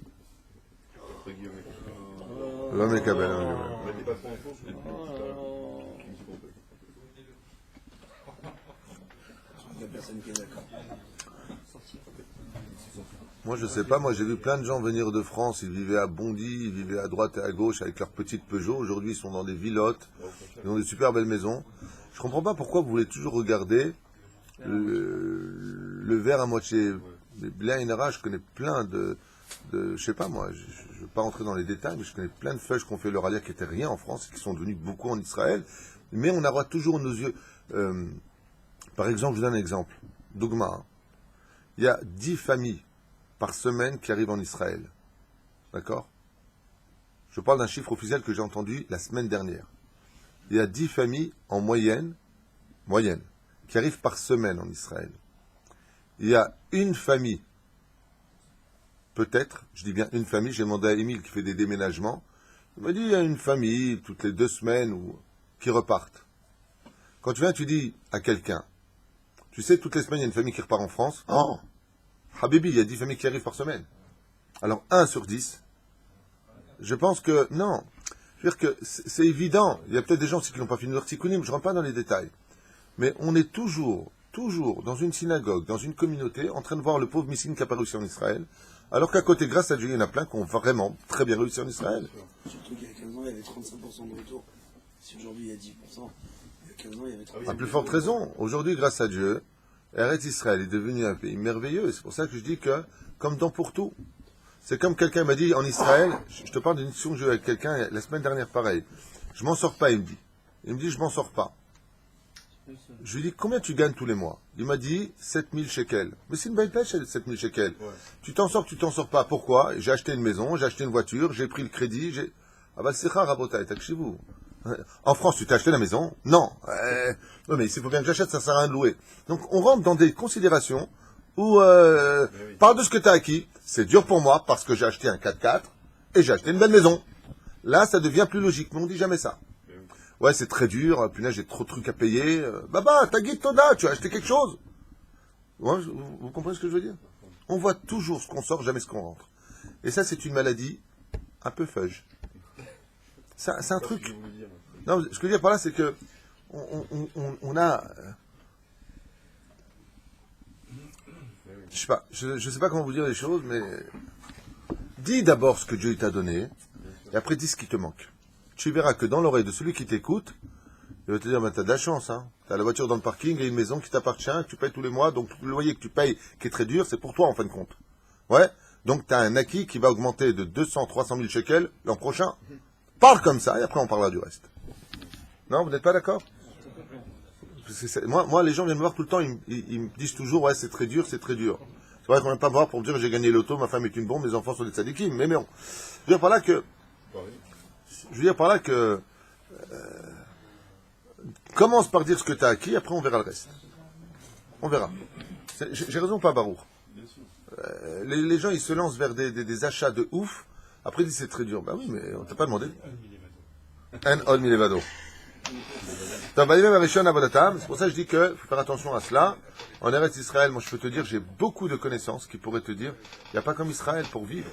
L'homme est cabelle. Moi, je sais pas, moi j'ai vu plein de gens venir de France, ils vivaient à Bondy, ils vivaient à droite et à gauche avec leur petite Peugeot. Aujourd'hui, ils sont dans des villottes, ils ont des super belles maisons. Je comprends pas pourquoi vous voulez toujours regarder le verre à moitié. Bien Inara, je connais plein je sais pas moi, je ne veux pas rentrer dans les détails, mais je connais plein de feuilles qu'on fait leur alia qui n'étaient rien en France, et qui sont devenus beaucoup en Israël, mais on aura toujours nos yeux. Par exemple, je vous donne un exemple. Dogma. Hein. Il y a 10 familles par semaine qui arrivent en Israël. D'accord? Je parle d'un chiffre officiel que j'ai entendu la semaine dernière. Il y a 10 familles en moyenne, qui arrivent par semaine en Israël. Il y a une famille, peut-être, je dis bien une famille, j'ai demandé à Émile qui fait des déménagements, il m'a dit il y a une famille toutes les 2 semaines qui repartent. Quand tu viens, tu dis à quelqu'un, tu sais, toutes les semaines, il y a une famille qui repart en France. Oh, Habibi, il y a 10 familles qui arrivent par semaine. Alors, 1 sur 10, je pense que, non. Je veux dire que c'est évident. Il y a peut-être des gens aussi qui n'ont pas fini leur tikkunim, je ne rentre pas dans les détails. Mais on est toujours dans une synagogue, dans une communauté, en train de voir le pauvre Missine qui a pas réussi en Israël, alors qu'à côté, grâce à Dieu, il y en a plein qui ont vraiment très bien réussi en Israël. Surtout qu'il y a 15 ans, il y avait 35% de retour. Si aujourd'hui il y a 10%, il y a 15 ans, il y avait 35%. À plus forte raison. Aujourd'hui, grâce à Dieu, Eretz Israël est devenu un pays merveilleux. C'est pour ça que je dis que, comme dans pour tout, c'est comme quelqu'un m'a dit en Israël, je te parle d'une discussion que j'ai eu avec quelqu'un la semaine dernière, pareil. Je m'en sors pas, il me dit. Il me dit, je m'en sors pas. Je lui dis, combien tu gagnes tous les mois? Il m'a dit, 7000 shekels. Mais c'est une belle pêche, 7000 shekels. Ouais. Tu t'en sors pas. Pourquoi? J'ai acheté une maison, j'ai acheté une voiture, j'ai pris le crédit, Ah bah c'est rare, Rabota, et chez vous. En France, tu t'as acheté la maison? Non. Non, mais il faut bien que j'achète, ça sert à rien de louer. Donc, on rentre dans des considérations où, parle de ce que tu as acquis. C'est dur pour moi parce que j'ai acheté un 4x4 et j'ai acheté une belle maison. Là, ça devient plus logique, mais on dit jamais ça. Ouais, c'est très dur, punaise, j'ai trop de trucs à payer. Baba, t'as guide Toda, tu as acheté quelque chose? Ouais, vous comprenez ce que je veux dire? On voit toujours ce qu'on sort, jamais ce qu'on rentre. Et ça, c'est une maladie un peu feuge. C'est un truc. Non, ce que je veux dire par là, c'est que on a. Je sais pas, je sais pas comment vous dire les choses, mais dis d'abord ce que Dieu t'a donné, et après dis ce qui te manque. Tu verras que dans l'oreille de celui qui t'écoute, il va te dire, t'as de la chance, hein. T'as la voiture dans le parking et une maison qui t'appartient, que tu payes tous les mois, donc tout le loyer que tu payes, qui est très dur, c'est pour toi en fin de compte. Ouais. Donc t'as un acquis qui va augmenter de 200, 300 000 shekels l'an prochain. Parle comme ça, et après on parlera du reste. Non, vous n'êtes pas d'accord? Moi, les gens viennent me voir tout le temps, ils me disent toujours, ouais, c'est très dur, c'est très dur. C'est vrai qu'on vient pas me voir pour me dire, j'ai gagné l'auto, ma femme est une bombe, mes enfants sont des tzadikim, mais non. Je veux dire par là que, commence par dire ce que tu as acquis, après on verra le reste. On verra. J'ai raison ou pas, Baruch? Les gens, ils se lancent vers des achats de ouf, après ils disent, c'est très dur. Ben oui, mais on t'a pas demandé. Un od milevado. C'est pour ça que je dis qu'il faut faire attention à cela. En Eretz Israël, moi je peux te dire, j'ai beaucoup de connaissances qui pourraient te dire, il n'y a pas comme Israël pour vivre.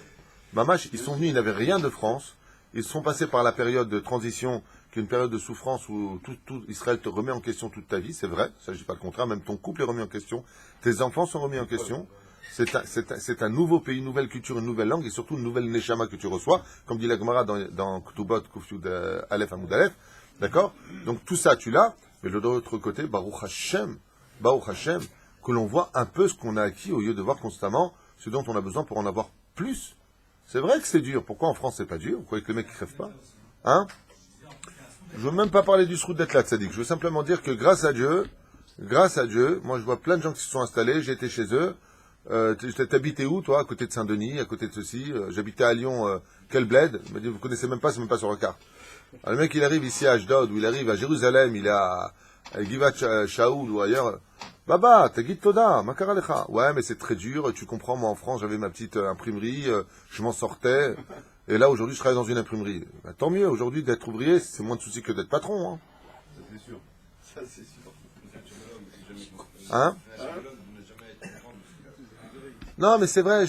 Mamash, ils sont venus, ils n'avaient rien de France. Ils sont passés par la période de transition, qui est une période de souffrance où tout Israël te remet en question toute ta vie. C'est vrai, ça je dis pas le contraire. Même ton couple est remis en question. Tes enfants sont remis en question. C'est un nouveau pays, une nouvelle culture, une nouvelle langue et surtout une nouvelle neshama que tu reçois. Comme dit la Gemara dans Ketubot, Kufyud Aleph Amoud Aleph. D'accord? Donc tout ça, tu l'as, mais de l'autre côté, Baruch Hashem, que l'on voit un peu ce qu'on a acquis au lieu de voir constamment ce dont on a besoin pour en avoir plus. C'est vrai que c'est dur. Pourquoi en France c'est pas dur? Vous croyez que les mecs ne crèvent pas? Hein? Je veux même pas parler du srout d'être là, tzaddik. Je veux simplement dire que grâce à Dieu, moi je vois plein de gens qui se sont installés, j'ai été chez eux. T'habitais où, toi? À côté de Saint-Denis, à côté de ceci. J'habitais à Lyon, quel bled? Il m'a dit, vous connaissez même pas, c'est même pas sur la carte. Alors, le mec, il arrive ici à Ashdod, ou il arrive à Jérusalem, il est à Givat Shaoul ou ailleurs. Baba, t'as guide Toda, Makara Lecha. Ouais, mais c'est très dur, tu comprends, moi en France, j'avais ma petite imprimerie, je m'en sortais. Et là, aujourd'hui, je travaille dans une imprimerie. Ben, tant mieux, aujourd'hui, d'être ouvrier, c'est moins de soucis que d'être patron. Hein. Ça, c'est sûr. Ça, c'est sûr. Hein? Non, mais c'est vrai,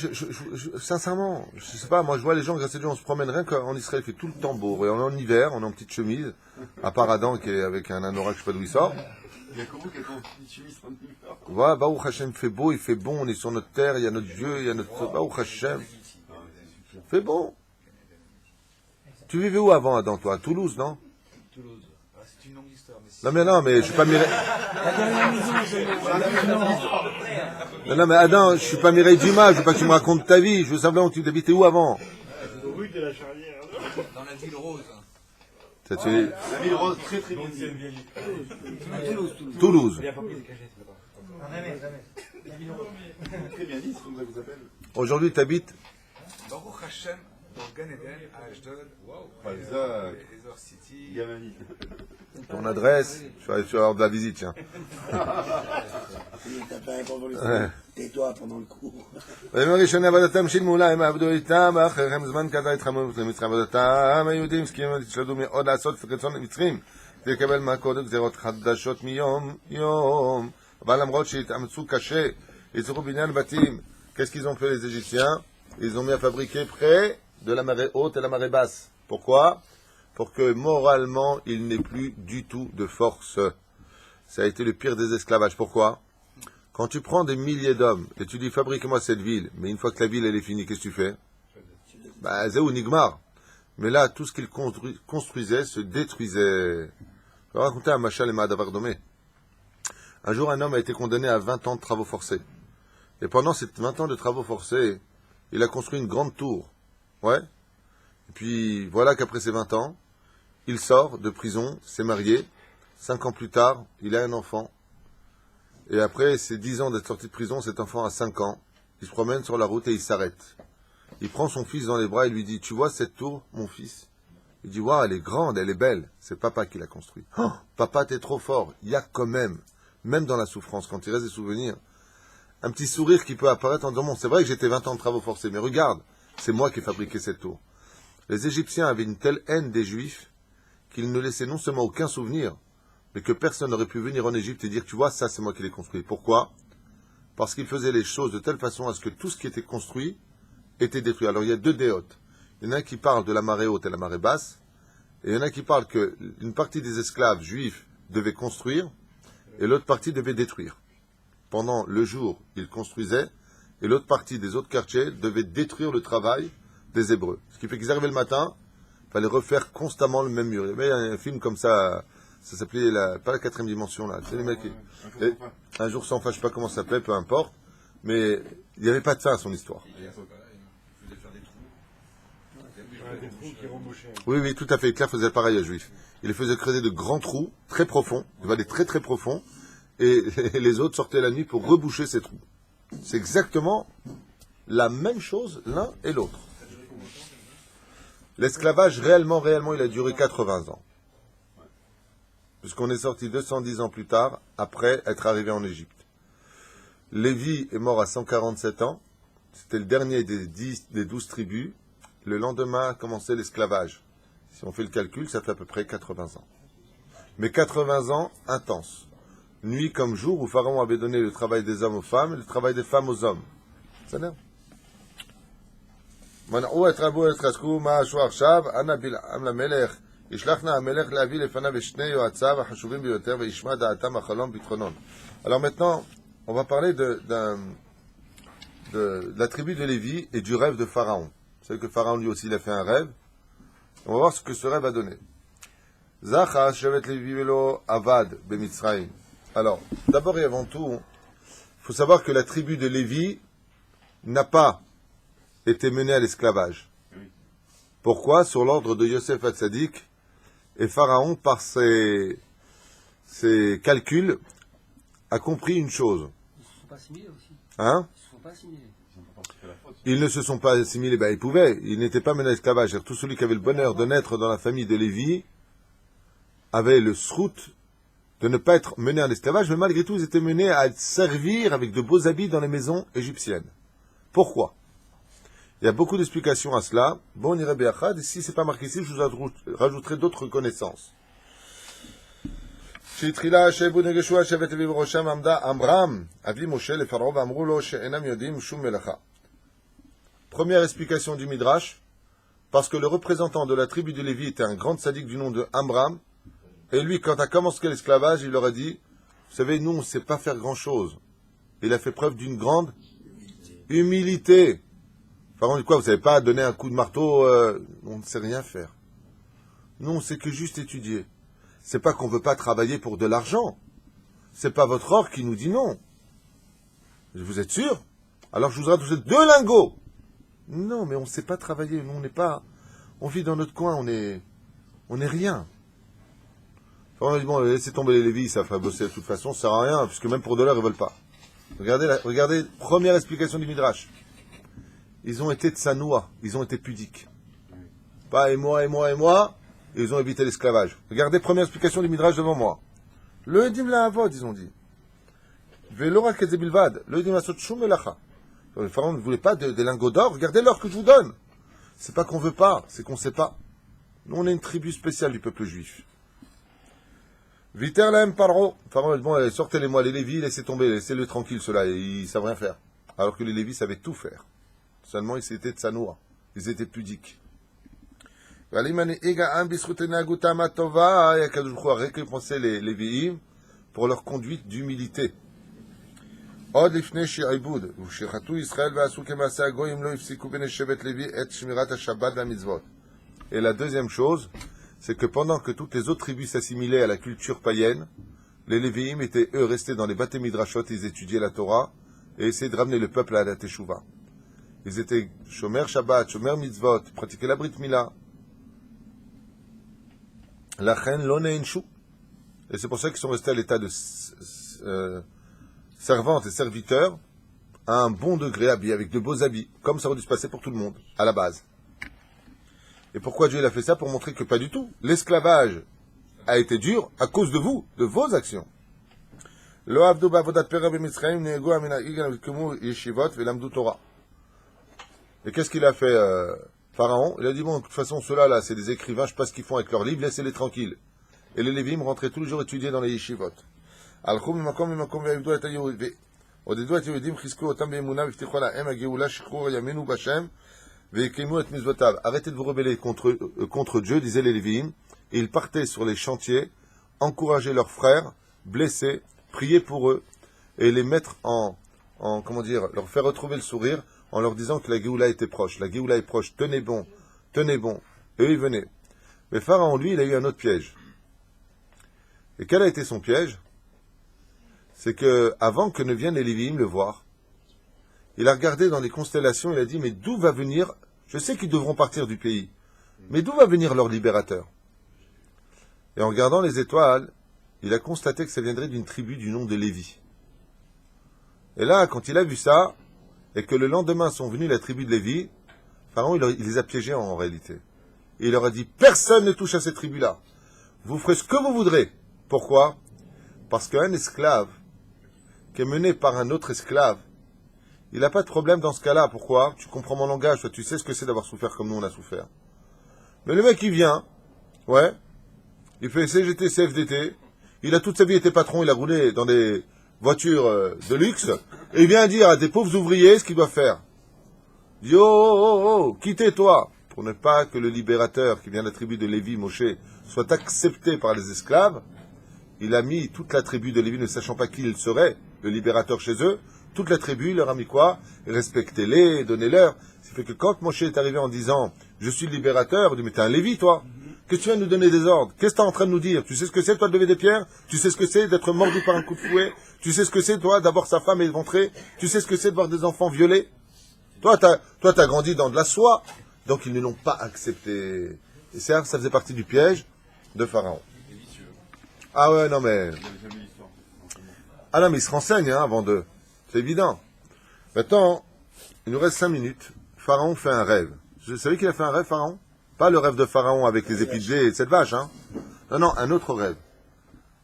sincèrement, je sais pas, moi je vois les gens, grâce à Dieu, on se promène rien qu'en Israël, il fait tout le temps beau. Et on est en hiver, on est en petite chemise, à part Adam qui est avec un anorak, je sais pas d'où il sort. Il y a comment quelqu'un en petite chemise en hiver? Voilà, Baruch Hashem fait beau, il fait bon, on est sur notre terre, il y a notre Dieu, il y a notre Baruch Hashem. Fait bon. Tu vivais où avant, Adam, toi? À Toulouse, non? Toulouse. Ah, c'est une longue histoire. Mais Non, mais je suis pas Mireille. Non, mais Adam, je suis pas Mireille Dumas, je veux pas que tu me racontes ta vie, je veux savoir où tu habitais où avant. Rue de la Charrière. Dans la ville rose. Ça, tu... La ville rose, très très bien. Toulouse. Très bien dit, c'est comme ça que vous appelle. Aujourd'hui, tu habites Baruch Hashem, au Gan Eden, à Ashdod. Waouh. Exact. Ezor City. Yamani. ton adresse, je vais avoir de la visite, tiens. T'as pas répondu tais-toi pendant le cours. בימים הראשונים עבודתם שילמו להם, עבדו איתם, ואחריהם זמן קצר התחממו למצרים. עבודתם, היהודים הסכימו התשתדלו מאוד לעשות כרצון המצרים, כדי לקבל מכות וגזירות חדשות מיום יום. אבל למרות שהתאמצו קשה, יצרו בניין בתים. Qu'est-ce qu'ils ont fait les Égyptiens? Ils ont mis à fabriquer près de la marée haute et la marée basse. Pourquoi? Pour que moralement, il n'ait plus du tout de force. Ça a été le pire des esclavages. Pourquoi? Quand tu prends des milliers d'hommes et tu dis fabrique-moi cette ville, mais une fois que la ville elle est finie, qu'est-ce que tu fais? Bah, Zéou Nigmar. Mais là, tout ce qu'ils construisaient se détruisait. Je vais raconter un machal et Madavar Domé. Un jour, un homme a été condamné à 20 ans de travaux forcés. Et pendant ces 20 ans de travaux forcés, il a construit une grande tour. Ouais. Et puis, voilà qu'après ces 20 ans, il sort de prison, s'est marié. 5 ans plus tard, il a un enfant. Et après ces 10 ans d'être sorti de prison, cet enfant a 5 ans. Il se promène sur la route et il s'arrête. Il prend son fils dans les bras et lui dit, tu vois cette tour, mon fils? Il dit, waouh, elle est grande, elle est belle. C'est papa qui l'a construite. Oh, papa, t'es trop fort. Il y a quand même dans la souffrance, quand il reste des souvenirs, un petit sourire qui peut apparaître en disant, bon, c'est vrai que j'étais 20 ans de travaux forcés, mais regarde, c'est moi qui ai fabriqué cette tour. Les Égyptiens avaient une telle haine des Juifs qu'ils ne laissaient non seulement aucun souvenir, mais que personne n'aurait pu venir en Égypte et dire, tu vois, ça c'est moi qui l'ai construit. Pourquoi? Parce qu'ils faisaient les choses de telle façon à ce que tout ce qui était construit était détruit. Alors il y a deux déotes. Il y en a un qui parle de la marée haute et la marée basse, et il y en a qui parle qu'une partie des esclaves juifs devaient construire, et l'autre partie devait détruire. Pendant le jour, ils construisaient, et l'autre partie des autres quartiers devait détruire le travail des Hébreux. Ce qui fait qu'ils arrivaient le matin, il fallait refaire constamment le même mur. Il y avait un film comme ça s'appelait pas la quatrième dimension, là. C'est les mecs un jour sans fin, je sais pas comment ça s'appelait, peu importe. Mais il n'y avait pas de fin à son histoire. Oui, tout à fait. Hitler faisait pareil à Juifs. Il les faisait creuser de grands trous, très profonds, des très très profonds, et les autres sortaient la nuit pour reboucher ces trous. C'est exactement la même chose l'un et l'autre. L'esclavage, réellement, il a duré 80 ans. Puisqu'on est sorti 210 ans plus tard, après être arrivé en Égypte. Lévi est mort à 147 ans. C'était le dernier des 12 tribus. Le lendemain a commencé l'esclavage. Si on fait le calcul, ça fait à peu près 80 ans. Mais 80 ans intenses. Nuit comme jour, où Pharaon avait donné le travail des hommes aux femmes et le travail des femmes aux hommes. C'est bien. מנעו את רבו התחזקו מה עשו עכשיו, אנא בלעם למלך, ישלחנה המלך להביא לפניו את שני יועציו החשובים ביותר, וישמע דעתם החלום ביטחונון. Alors maintenant, on va parler de la tribu de Lévi et du rêve de Pharaon. Vous savez que Pharaon lui aussi il a fait un rêve. On va voir ce que ce rêve a donné. Zachar shevet Lévi velo avad bemitzraïm. Alors, d'abord et avant tout, il faut savoir que la tribu de Lévi n'a pas était mené à l'esclavage. Pourquoi? Sur l'ordre de Yosef Hatzadik, et Pharaon, par ses calculs, a compris une chose. Ils ne se sont pas assimilés aussi. Hein? Ils ne se sont pas assimilés. Ils ne se sont pas assimilés, ils pouvaient, ils n'étaient pas menés à l'esclavage. Tout celui qui avait le bonheur de naître dans la famille de Lévi avait le srout de ne pas être mené à l'esclavage, mais malgré tout, ils étaient menés à servir avec de beaux habits dans les maisons égyptiennes. Pourquoi? Il y a beaucoup d'explications à cela. Bon, on irait biachad. Et si c'est pas marqué ici, je vous rajouterai d'autres connaissances. Première explication du Midrash, parce que le représentant de la tribu de Lévi était un grand sadique du nom de Amram, et lui, quand a commencé l'esclavage, il leur a dit, vous savez, nous, on ne sait pas faire grand-chose. Il a fait preuve d'une grande humilité. Pharaon dit quoi? Vous ne savez pas donner un coup de marteau, on ne sait rien faire. Nous, on sait que juste étudier. c'est pas qu'on veut pas travailler pour de l'argent. C'est pas votre or qui nous dit non. Vous êtes sûr? Alors je vous aurais touché 2 lingots. Non, mais on ne sait pas travailler. Nous, on n'est pas. On vit dans notre coin. On est rien. Enfin, on dit bon, laissez tomber les Lévis, ça va bosser de toute façon, ça sert à rien, puisque même pour de l'heure, ils veulent pas. Regardez, première explication du Midrash. Ils ont été tsanoua, ils ont été pudiques. Pas et moi, et ils ont évité l'esclavage. Regardez, première explication du Midrash devant moi. Le Edim la Avod, ils ont dit. Velora kezebilvad, le Edim la sotchum melacha. Le pharaon ne voulait pas des lingots d'or, regardez l'or que je vous donne. C'est pas qu'on veut pas, c'est qu'on sait pas. Nous, on est une tribu spéciale du peuple juif. Viter laem paro. Pharaon, bon, sortez-les-moi, les Lévis, laissez tomber, laissez-les tranquilles, ceux-là, ils savent rien faire. Alors que les Lévis savaient tout faire. Seulement, ils étaient tsanoua, ils étaient pudiques. Et Akadosh Baruch Hu a récompensé les Lévi'im pour leur conduite d'humilité. Et la deuxième chose, c'est que pendant que toutes les autres tribus s'assimilaient à la culture païenne, les Lévi'im étaient eux restés dans les Baté Midrashot, ils étudiaient la Torah et essayaient de ramener le peuple à la Teshuvah. Ils étaient Shomer Shabbat, Shomer Mitzvot, pratiquaient la Brit Mila. La reine l'oneinshu. Et c'est pour ça qu'ils sont restés à l'état de servantes et serviteurs à un bon degré, habillés avec de beaux habits, comme ça aurait dû se passer pour tout le monde, à la base. Et pourquoi Dieu il a fait ça? Pour montrer que pas du tout. L'esclavage a été dur à cause de vous, de vos actions. Et qu'est-ce qu'il a fait, Pharaon? Il a dit, bon, de toute façon, ceux-là, là, c'est des écrivains, je sais pas ce qu'ils font avec leurs livres, laissez-les tranquilles. Et les Lévim rentraient tous les jours étudier dans les yeshivot. Arrêtez de vous rebeller contre Dieu, disaient les Lévim, et ils partaient sur les chantiers, encourager leurs frères, blessés, prier pour eux, et les mettre comment dire, leur faire retrouver le sourire, en leur disant que la Géoula était proche. La Géoula est proche, tenez bon. Et eux, ils venaient. Mais Pharaon, lui, il a eu un autre piège. Et quel a été son piège? C'est que, avant que ne viennent les Lévi'im le voir, il a regardé dans les constellations, il a dit, mais d'où va venir, je sais qu'ils devront partir du pays, mais d'où va venir leur libérateur? Et en regardant les étoiles, il a constaté que ça viendrait d'une tribu du nom de Lévi. Et là, quand il a vu ça, et que le lendemain sont venus la tribu de Lévi, Pharaon, il les a piégés en réalité. Et il leur a dit, personne ne touche à cette tribu-là. Vous ferez ce que vous voudrez. Pourquoi? Parce qu'un esclave, qui est mené par un autre esclave, il n'a pas de problème dans ce cas-là. Pourquoi? Tu comprends mon langage, toi, tu sais ce que c'est d'avoir souffert comme nous on a souffert. Mais le mec, il vient, il fait CGT, CFDT, il a toute sa vie été patron, il a roulé dans des voitures de luxe, et il vient dire à des pauvres ouvriers ce qu'ils doivent faire. Il dit, quittez-toi, pour ne pas que le libérateur qui vient de la tribu de Lévi, Moshe, soit accepté par les esclaves. Il a mis toute la tribu de Lévi, ne sachant pas qui il serait, le libérateur chez eux, toute la tribu, il leur a mis quoi? Respectez-les, donnez-leur. Ce qui fait que quand Moshe est arrivé en disant, je suis le libérateur, il dit, mais t'es un Lévi, toi? Qu'est-ce que tu viens de nous donner des ordres? Qu'est-ce que tu es en train de nous dire? Tu sais ce que c'est, toi, de lever des pierres? Tu sais ce que c'est d'être mordu par un coup de fouet? Tu sais ce que c'est, toi, d'avoir sa femme éventrée? Tu sais ce que c'est de voir des enfants violés? Toi, t'as grandi dans de la soie. Donc, ils ne l'ont pas accepté. Et ça faisait partie du piège de Pharaon. Ah ouais, non, mais... Ah non, mais il se renseigne, avant de... C'est évident. Maintenant, il nous reste 5 minutes. Pharaon fait un rêve. Vous savez qu'il a fait un rêve, Pharaon? Pas le rêve de Pharaon avec les épis de blé et cette vache, Non, un autre rêve.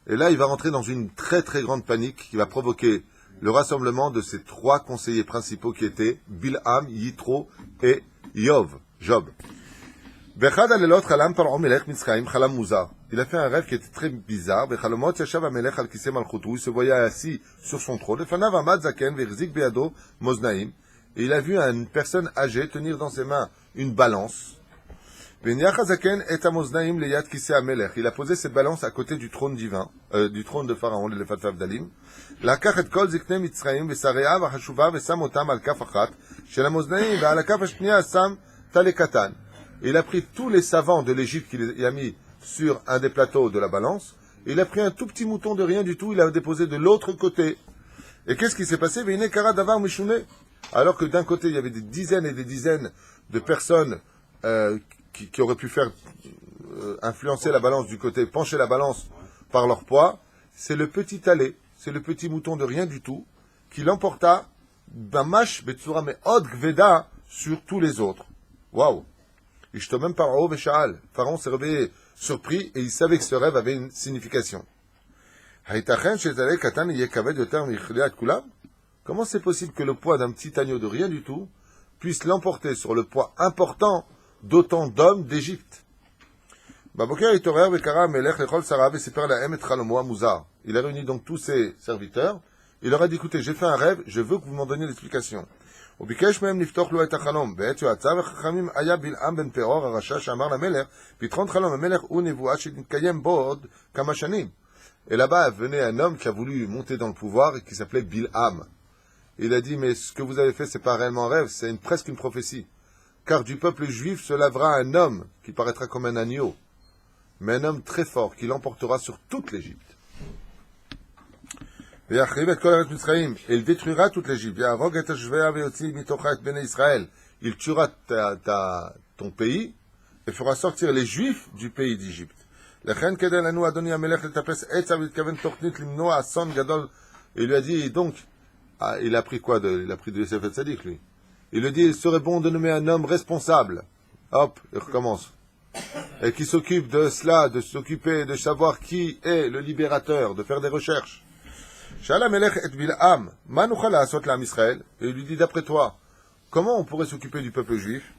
Et là, il va rentrer dans une très très grande panique qui va provoquer le rassemblement de ses 3 conseillers principaux qui étaient Bilham, Yitro et Job. Il a fait un rêve qui était très bizarre. Il se voyait assis sur son trône. Et il a vu une personne âgée tenir dans ses mains une balance. Il a posé cette balance à côté du trône divin, du trône de Pharaon, le Fatfav Dalim. Il a pris tous les savants de l'Égypte qu'il a mis sur un des plateaux de la balance. Et il a pris un tout petit mouton de rien du tout, il l'a déposé de l'autre côté. Et qu'est-ce qui s'est passé? Alors que d'un côté, il y avait des dizaines et des dizaines de personnes qui auraient pu faire influencer la balance du côté, pencher la balance par leur poids, c'est le petit allé, c'est le petit mouton de rien du tout, qui l'emporta, bamash betsura me'od gveda, sur tous les autres. Waouh! Ishtomem Paro vesha'al. Pharaon s'est réveillé surpris et il savait que ce rêve avait une signification. Comment c'est possible que le poids d'un petit agneau de rien du tout puisse l'emporter sur le poids important d'autant d'hommes d'Égypte? Il a réuni donc tous ses serviteurs. Il leur a dit, écoutez, j'ai fait un rêve, je veux que vous m'en donniez l'explication. Et là-bas venait un homme qui a voulu monter dans le pouvoir et qui s'appelait Bilham. Il a dit, mais ce que vous avez fait, c'est pas réellement un rêve, c'est presque une prophétie. Car du peuple juif se lèvera un homme qui paraîtra comme un agneau, mais un homme très fort qui l'emportera sur toute l'Égypte. Et il détruira toute l'Égypte. Il tuera ton pays et fera sortir les Juifs du pays d'Égypte. Il lui a dit, donc, il a appris quoi il a pris de Yosef Hatzadik, lui. Il lui dit, il serait bon de nommer un homme responsable. Hop, il recommence. Et qui s'occupe de cela, de s'occuper, de savoir qui est le libérateur, de faire des recherches. Et il lui dit, d'après toi, comment on pourrait s'occuper du peuple juif?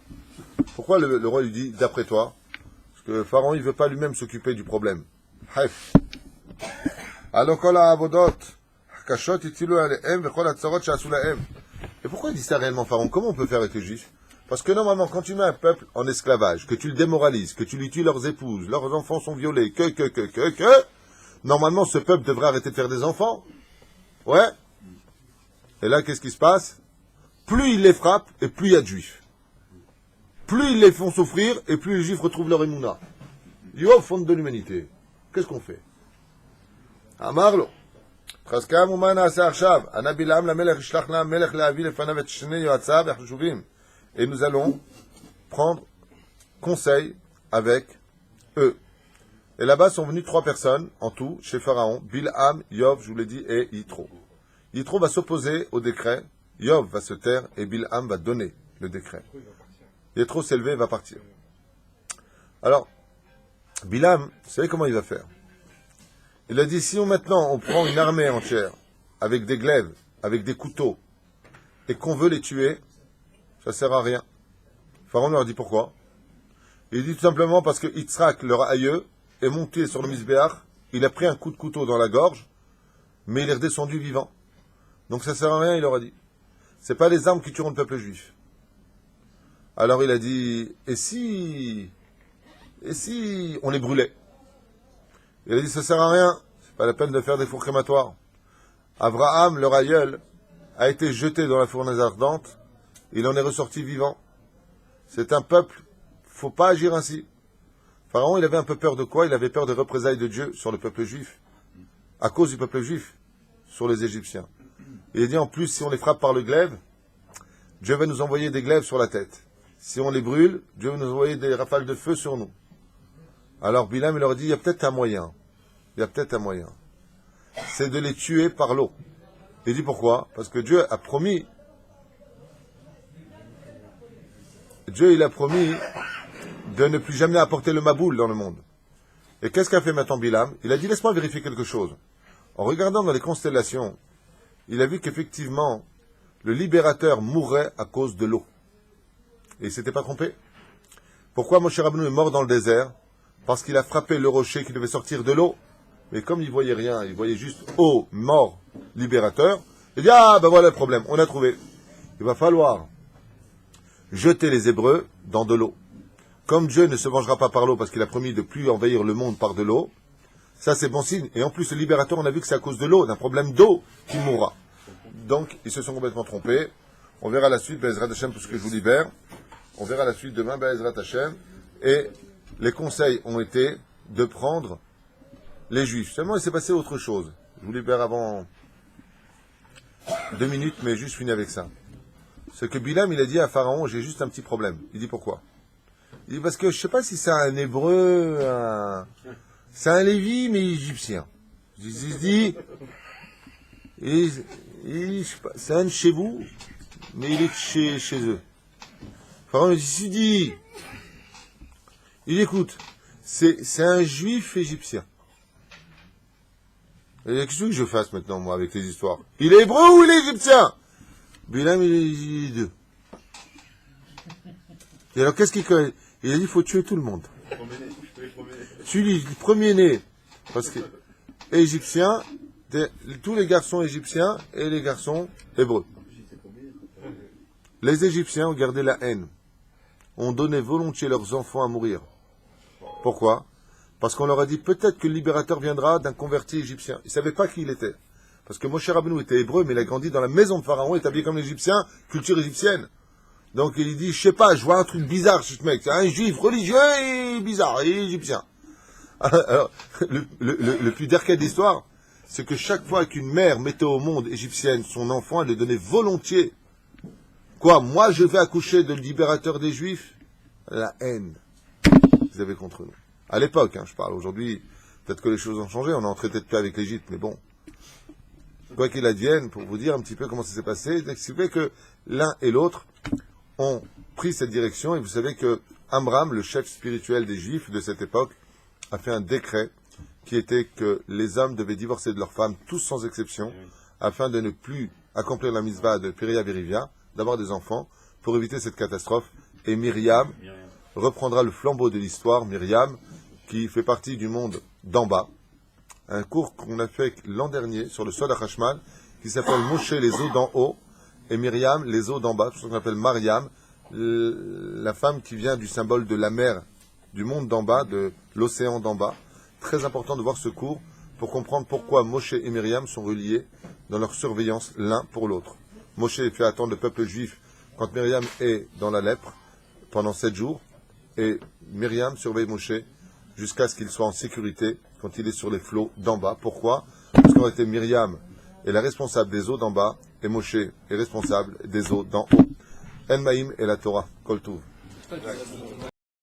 Pourquoi le roi lui dit, d'après toi? Parce que Pharaon, il ne veut pas lui-même s'occuper du problème. Et pourquoi il dit ça réellement, Pharaon? Comment on peut faire avec les juifs? Parce que normalement, quand tu mets un peuple en esclavage, que tu le démoralises, que tu lui tues leurs épouses, leurs enfants sont violés, normalement, ce peuple devrait arrêter de faire des enfants. Ouais. Et là, qu'est-ce qui se passe? Plus ils les frappent, et plus il y a de juifs. Plus ils les font souffrir, et plus les juifs retrouvent leur émouna. Yo, fond de l'humanité. Qu'est-ce qu'on fait? Amarlo. Et nous allons prendre conseil avec eux. Et là-bas sont venues 3 personnes, en tout, chez Pharaon, Bilham, Yov, je vous l'ai dit, et Yitro. Yitro va s'opposer au décret, Yov va se taire, et Bilham va donner le décret. Yitro s'est levé et va partir. Alors, Bilham, vous savez comment il va faire? Il a dit, si maintenant on prend une armée entière, avec des glaives, avec des couteaux, et qu'on veut les tuer, ça sert à rien. Pharaon leur dit pourquoi? Il dit tout simplement parce que Yitzhak, leur aïeux, est monté sur le Misbéach, il a pris un coup de couteau dans la gorge, mais il est redescendu vivant. Donc ça sert à rien, il leur a dit. C'est pas les armes qui tueront le peuple juif. Alors il a dit, et si on les brûlait? Il a dit, ça sert à rien, c'est pas la peine de faire des fours crématoires. Abraham, leur aïeul, a été jeté dans la fournaise ardente, il en est ressorti vivant. C'est un peuple, faut pas agir ainsi. Pharaon, il avait un peu peur de quoi? Il avait peur des représailles de Dieu sur le peuple juif, à cause du peuple juif, sur les Égyptiens. Il a dit, en plus, si on les frappe par le glaive, Dieu va nous envoyer des glaives sur la tête. Si on les brûle, Dieu va nous envoyer des rafales de feu sur nous. Alors Bilham, il leur dit, il y a peut-être un moyen. Il y a peut-être un moyen. C'est de les tuer par l'eau. Il dit pourquoi? Parce que Dieu a promis, il a promis de ne plus jamais apporter le maboul dans le monde. Et qu'est-ce qu'a fait maintenant Bilham? Il a dit, laisse-moi vérifier quelque chose. En regardant dans les constellations, il a vu qu'effectivement, le libérateur mourrait à cause de l'eau. Et il ne s'était pas trompé. Pourquoi Moshe Rabbeinu est mort dans le désert? Parce qu'il a frappé le rocher qui devait sortir de l'eau. Mais comme il ne voyait rien, il voyait juste eau, mort, libérateur, il dit, ah ben voilà le problème, on a trouvé. Il va falloir jeter les Hébreux dans de l'eau. Comme Dieu ne se vengera pas par l'eau parce qu'il a promis de ne plus envahir le monde par de l'eau, ça c'est bon signe. Et en plus, le libérateur, on a vu que c'est à cause de l'eau, d'un problème d'eau, qu'il mourra. Donc, ils se sont complètement trompés. On verra la suite, Be'ezrat Hashem, pour ce que je vous libère. On verra la suite demain, Be'ezrat Hashem. Et les conseils ont été de prendre les Juifs. Seulement, il s'est passé autre chose. Je voulais faire avant 2 minutes, mais juste fini avec ça. C'est que Bilam, il a dit à Pharaon, j'ai juste un petit problème. Il dit pourquoi? Il dit parce que je sais pas si c'est un hébreu, c'est un lévi, mais égyptien. Il se dit, je sais pas, c'est un de chez vous, mais il est chez eux. Pharaon il dit, il écoute, c'est un juif égyptien. Et qu'est-ce que je fasse maintenant, moi, avec les histoires? Il est hébreu ou il est égyptien? Bilam, il est deux. Et alors, qu'est-ce qu'il connaît? Il a dit, il faut tuer tout le monde. Tu dis, le premier-né, parce que, égyptien, tous les garçons égyptiens et les garçons hébreux. Les Égyptiens ont gardé la haine. Ont donné volontiers leurs enfants à mourir. Pourquoi? Parce qu'on leur a dit peut-être que le libérateur viendra d'un converti égyptien. Ils ne savaient pas qui il était. Parce que Moshe Rabbeinu était hébreu, mais il a grandi dans la maison de Pharaon, établi comme l'Égyptien, culture égyptienne. Donc il dit, je sais pas, je vois un truc bizarre chez ce mec. C'est un juif religieux et bizarre, et égyptien. Alors, le plus derrière de l'histoire, c'est que chaque fois qu'une mère mettait au monde égyptienne son enfant, elle le donnait volontiers. Quoi, moi je vais accoucher de le libérateur des Juifs? La haine qu'ils avaient contre nous. À l'époque, je parle. Aujourd'hui, peut-être que les choses ont changé, on est en traité de paix avec l'Égypte, mais bon. Quoi qu'il advienne, pour vous dire un petit peu comment ça s'est passé, c'est que l'un et l'autre ont pris cette direction, et vous savez que Amram, le chef spirituel des Juifs de cette époque, a fait un décret qui était que les hommes devaient divorcer de leurs femmes, tous sans exception, afin de ne plus accomplir la mitzvah de Péria Vérivia, d'avoir des enfants, pour éviter cette catastrophe. Et Myriam reprendra le flambeau de l'histoire, Myriam, qui fait partie du monde d'en bas. Un cours qu'on a fait l'an dernier sur le Sod HaChashmal, qui s'appelle Moshe, les eaux d'en haut, et Myriam, les eaux d'en bas, tout ce qu'on appelle Mariam, la femme qui vient du symbole de la mer, du monde d'en bas, de l'océan d'en bas. Très important de voir ce cours pour comprendre pourquoi Moshe et Myriam sont reliés dans leur surveillance l'un pour l'autre. Moshe fait attendre le peuple juif quand Myriam est dans la lèpre pendant 7 jours, et Myriam surveille Moshe jusqu'à ce qu'il soit en sécurité quand il est sur les flots d'en bas. Pourquoi? Parce qu'en réalité, Myriam est la responsable des eaux d'en bas, et Moshe est responsable des eaux d'en haut. El Maïm et la Torah. Kol Tuv.